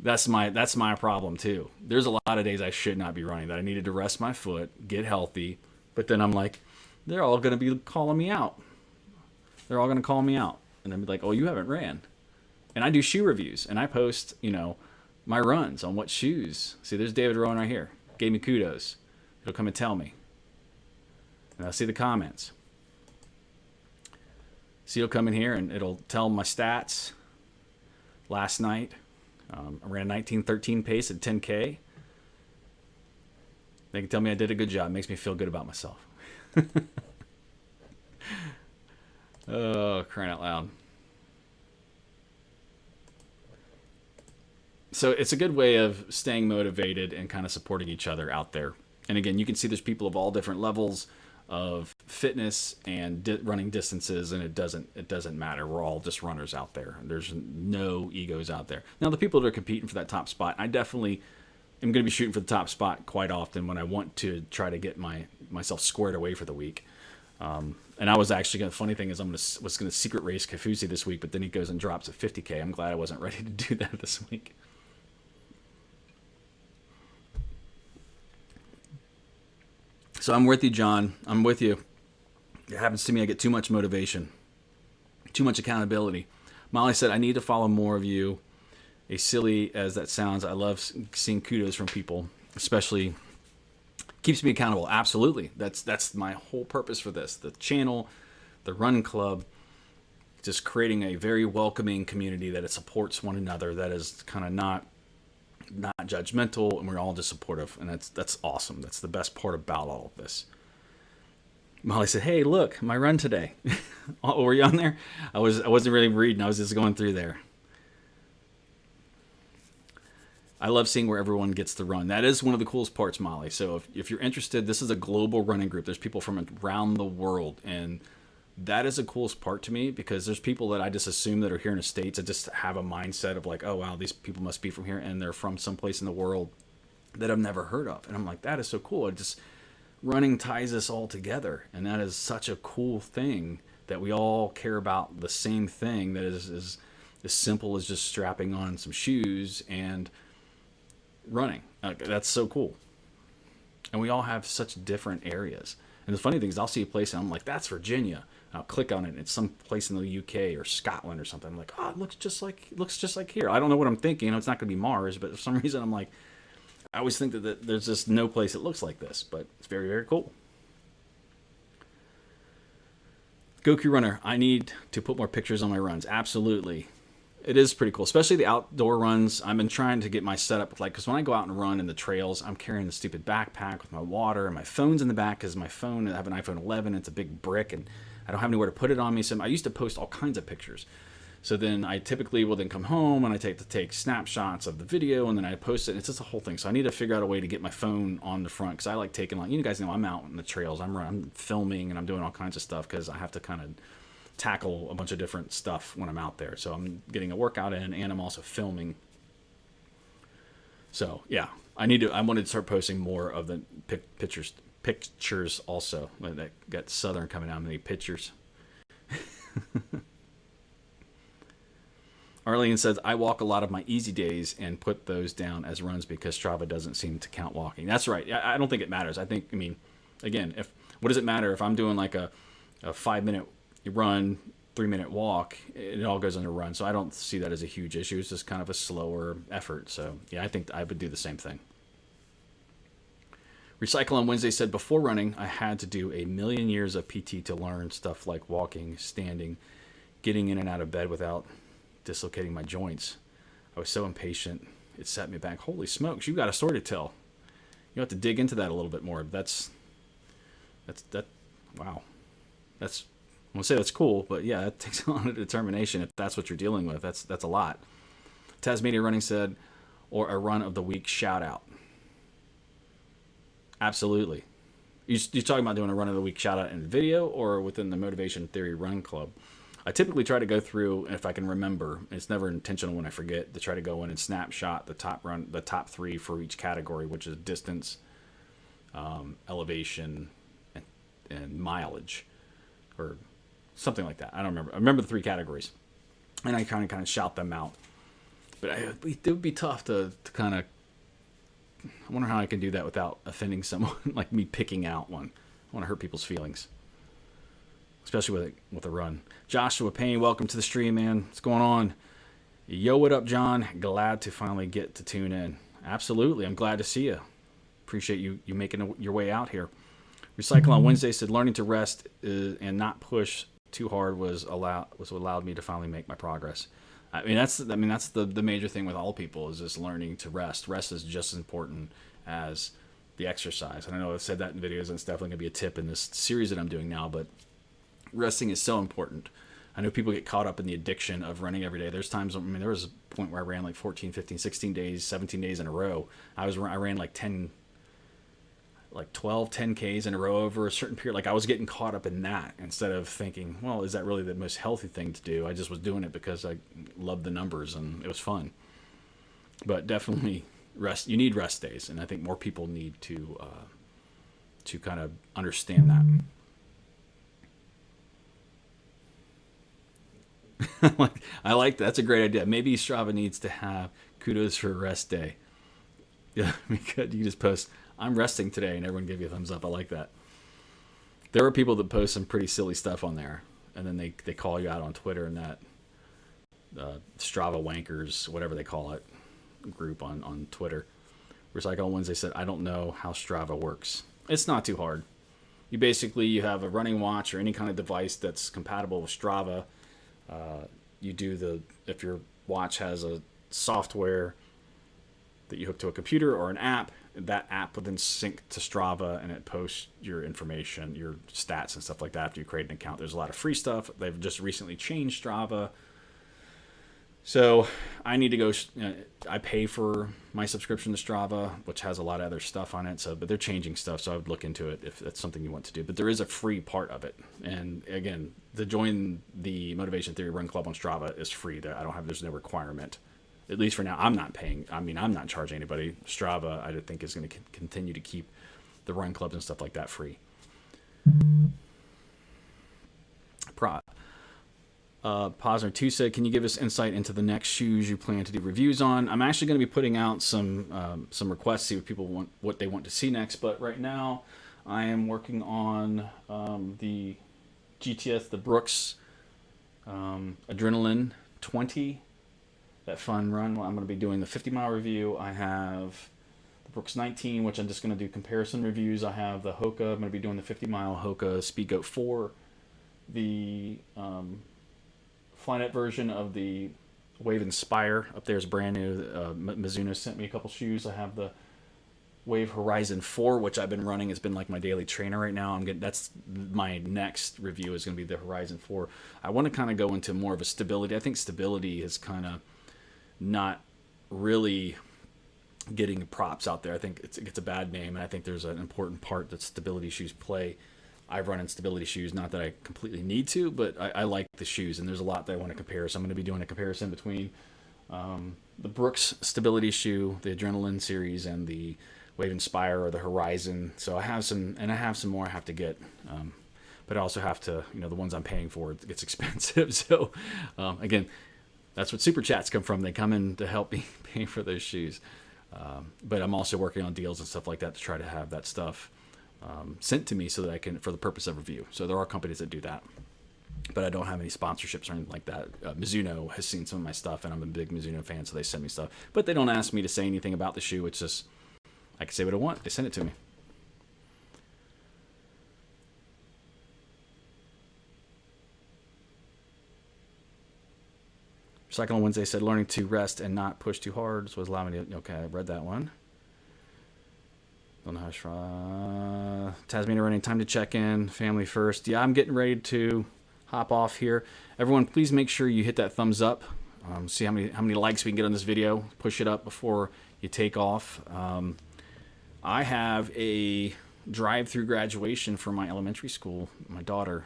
that's my problem too. There's a lot of days I should not be running, that I needed to rest my foot, get healthy, but then I'm like, they're all going to be calling me out. They're all going to call me out, and then be like, oh, you haven't ran. And I do shoe reviews, and I post, my runs on what shoes. See, there's David Rowan right here. Gave me kudos. He'll come and tell me. And I'll see the comments. So he'll come in here and it'll tell my stats. Last night, I ran a 19:13 pace at 10K. They can tell me I did a good job. It makes me feel good about myself. Oh, crying out loud. So it's a good way of staying motivated and kind of supporting each other out there. And again, you can see there's people of all different levels of fitness and running distances, and it doesn't matter. We're all just runners out there. There's no egos out there. Now, the people that are competing for that top spot, I definitely am going to be shooting for the top spot quite often when I want to try to get myself squared away for the week. And I was actually going to, funny thing is was going to secret race Kafusi this week, but then he goes and drops at 50K. I'm glad I wasn't ready to do that this week. So I'm with you, John. I'm with you. It happens to me. I get too much motivation, too much accountability. Molly said, I need to follow more of you. As silly as that sounds, I love seeing kudos from people, especially keeps me accountable. Absolutely. That's my whole purpose for this. The channel, the run club, just creating a very welcoming community that it supports one another, that is kind of not judgmental, and we're all just supportive, and that's awesome. That's the best part about all of this. Molly said, hey, look, my run today. Oh, were you on there? I wasn't really reading. I was just going through there. I love seeing where everyone gets to run. That is one of the coolest parts, Molly. So if you're interested, this is a global running group. There's people from around the world, and that is the coolest part to me, because there's people that I just assume that are here in the States that just have a mindset of like, oh, wow, these people must be from here, and they're from someplace in the world that I've never heard of. And I'm like, that is so cool. It just, running ties us all together, and that is such a cool thing, that we all care about the same thing, that is as simple as just strapping on some shoes and running. That's so cool. And we all have such different areas. And the funny thing is, I'll see a place and I'm like, that's Virginia. And I'll click on it and it's some place in the UK or Scotland or something. I'm like, oh, it looks just like here. I don't know what I'm thinking. It's not going to be Mars, but for some reason I'm like, I always think that there's just no place that looks like this, but it's very, very cool. Goku Runner, I need to put more pictures on my runs. Absolutely. It is pretty cool, especially the outdoor runs. I've been trying to get my setup with, because when I go out and run in the trails, I'm carrying the stupid backpack with my water, and my phone's in the back because my phone, I have an iPhone 11, it's a big brick, and I don't have anywhere to put it on me. So I used to post all kinds of pictures. So then I typically will then come home and I take snapshots of the video, and then I post it. And it's just a whole thing. So I need to figure out a way to get my phone on the front, because I like taking, you guys know I'm out in the trails. I'm filming and I'm doing all kinds of stuff because I have to kind of tackle a bunch of different stuff when I'm out there. So I'm getting a workout in, and I'm also filming. So yeah, I wanted to start posting more of the pictures also. That got Southern coming out, many pictures. Arlene says, I walk a lot of my easy days and put those down as runs because Strava doesn't seem to count walking. That's right. I don't think it matters. Again, what does it matter if I'm doing like a 5-minute run, 3-minute walk? It all goes under run. So I don't see that as a huge issue. It's just kind of a slower effort. So yeah, I think I would do the same thing. Recycle on Wednesday said, before running, I had to do a million years of PT to learn stuff like walking, standing, getting in and out of bed without dislocating my joints. I was so impatient, it set me back. Holy smokes, you got a story to tell. You have to dig into that a little bit more. That's wow. I'm gonna say that's cool, but yeah, that takes a lot of determination if that's what you're dealing with. That's a lot. Tasmania Running said, or a run of the week shout out. Absolutely. You talking about doing a run of the week shout out in video or within the Motivation Theory Run Club? I typically try to go through, if I can remember, it's never intentional when I forget, to try to go in and snapshot the top 3 for each category, which is distance, elevation, and mileage, or something like that. I don't remember. I remember the 3 categories, and I kind of shout them out. But it would be tough to kind of. I wonder how I can do that without offending someone, like me picking out one. I want to hurt people's feelings, especially with a run. Joshua Payne, welcome to the stream, man. What's going on? Yo, what up, John? Glad to finally get to tune in. Absolutely, I'm glad to see you. Appreciate you making your way out here. Recycle on Wednesday said learning to rest and not push too hard was what allowed me to finally make my progress. I mean that's the major thing with all people is just learning to rest. Rest is just as important as the exercise. And I know I've said that in videos, and it's definitely gonna be a tip in this series that I'm doing now. But resting is so important. I know people get caught up in the addiction of running every day. There's times, there was a point where I ran like 14, 15, 16 days, 17 days in a row. I ran like 12, 10Ks in a row over a certain period. Like I was getting caught up in that instead of thinking, well, is that really the most healthy thing to do? I just was doing it because I loved the numbers and it was fun. But definitely rest. You need rest days, and I think more people need to kind of understand that. I like that. That's a great idea. Maybe Strava needs to have kudos for a rest day. Yeah, you just post, I'm resting today, and everyone give you a thumbs up. I like that. There are people that post some pretty silly stuff on there, and then they call you out on Twitter and that Strava wankers, whatever they call it, group on Twitter. Recycle on Wednesday said, I don't know how Strava works. It's not too hard. You have a running watch or any kind of device that's compatible with Strava. If your watch has a software that you hook to a computer or an app, that app would then sync to Strava and it posts your information, your stats and stuff like that after you create an account. There's a lot of free stuff. They've just recently changed Strava. So I need to go, I pay for my subscription to Strava, which has a lot of other stuff on it. But they're changing stuff. So I would look into it if that's something you want to do. But there is a free part of it. And again, to join the Motivation Theory Run Club on Strava is free. There's no requirement. At least for now, I'm not paying. I'm not charging anybody. Strava, I think, is going to continue to keep the run clubs and stuff like that free. Posner 2 said, can you give us insight into the next shoes you plan to do reviews on? I'm actually going to be putting out some requests, see what people want, what they want to see next. But right now, I am working on the GTS, the Brooks Adrenaline 20. That fun run. I'm going to be doing the 50-mile review. I have the Brooks 19, which I'm just going to do comparison reviews. I have the Hoka. I'm going to be doing the 50-mile Hoka Speedgoat 4. The Flyknit version of the Wave Inspire up there is brand new. Mizuno sent me a couple shoes. I have the Wave Horizon 4, which I've been running. It's been like my daily trainer right now. That's my next review is going to be the Horizon 4. I want to kind of go into more of a stability. I think stability is kind of not really getting props out there. I think it gets a bad name, and I think there's an important part that stability shoes play. I've run in stability shoes, not that I completely need to, but I like the shoes, and there's a lot that I want to compare. So I'm going to be doing a comparison between the Brooks stability shoe, the Adrenaline series, and the Wave Inspire or the Horizon. So I have some more I have to get, but I also have to, the ones I'm paying for, it gets expensive. So again, that's what super chats come from. They come in to help me pay for those shoes. But I'm also working on deals and stuff like that to try to have that stuff sent to me so that I can, for the purpose of review. So there are companies that do that, but I don't have any sponsorships or anything like that. Mizuno has seen some of my stuff, and I'm a big Mizuno fan, so they send me stuff. But they don't ask me to say anything about the shoe. It's just, I can say what I want. They send it to me. Cycle on Wednesday said, learning to rest and not push too hard was allowing me to, okay, I read that one. Don't know how Tasmania Running, time to check in, family first. Yeah, I'm getting ready to hop off here. Everyone, please make sure you hit that thumbs up. See how many likes we can get on this video. Push it up before you take off. I have a drive-through graduation for my elementary school. My daughter,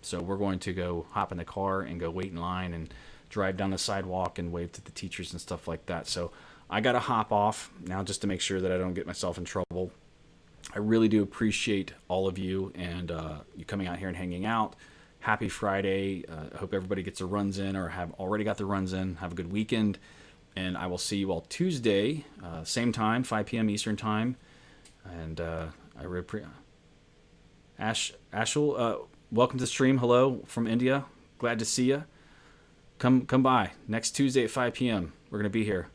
So we're going to go hop in the car and go wait in line and drive down the sidewalk and wave to the teachers and stuff like that. So I got to hop off now just to make sure that I don't get myself in trouble. I really do appreciate all of you and you coming out here and hanging out. Happy Friday. I hope everybody gets their runs in or have already got their runs in. Have a good weekend. And I will see you all Tuesday, same time, 5 p.m. Eastern time. And I really appreciate Ashel, welcome to the stream. Hello from India. Glad to see you. Come by next Tuesday at 5 p.m. We're going to be here.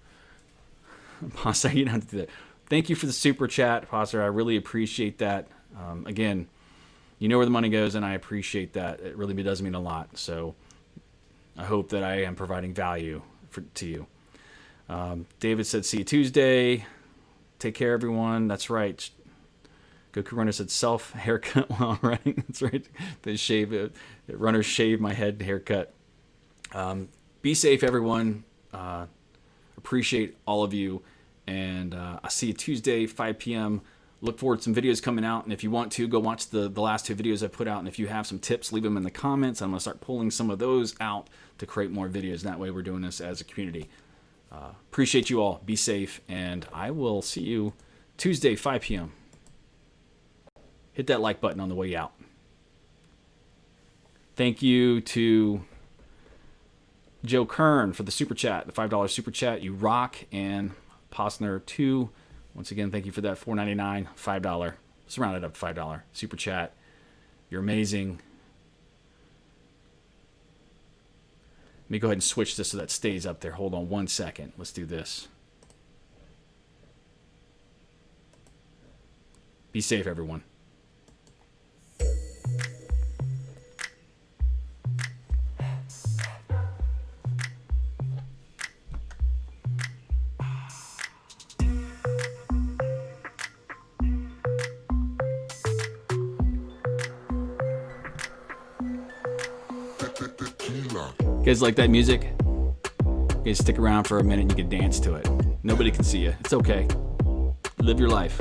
Pastor, you don't have to do that. Thank you for the super chat, Pastor. I really appreciate that. Again, you know where the money goes, and I appreciate that. It really does mean a lot. So I hope that I am providing value to you. David said, see you Tuesday. Take care, everyone. That's right. Goku Runner said, self haircut while running. That's right. Runners shave my head haircut. Be safe, everyone. Appreciate all of you. And I'll see you Tuesday, 5 p.m. Look forward to some videos coming out. And if you want to, go watch the last 2 videos I put out. And if you have some tips, leave them in the comments. I'm going to start pulling some of those out to create more videos. And that way we're doing this as a community. Appreciate you all. Be safe. And I will see you Tuesday, 5 p.m. Hit that like button on the way out. Thank you to Joe Kern for the super chat, the $5 super chat. You rock. And Posner 2, once again, thank you for that. $4.99, $5. Let's round it up to $5 super chat. You're amazing. Let me go ahead and switch this so that stays up there. Hold on 1 second. Let's do this. Be safe, everyone. You guys like that music? You guys stick around for a minute and you can dance to it. Nobody can see you. It's okay. Live your life.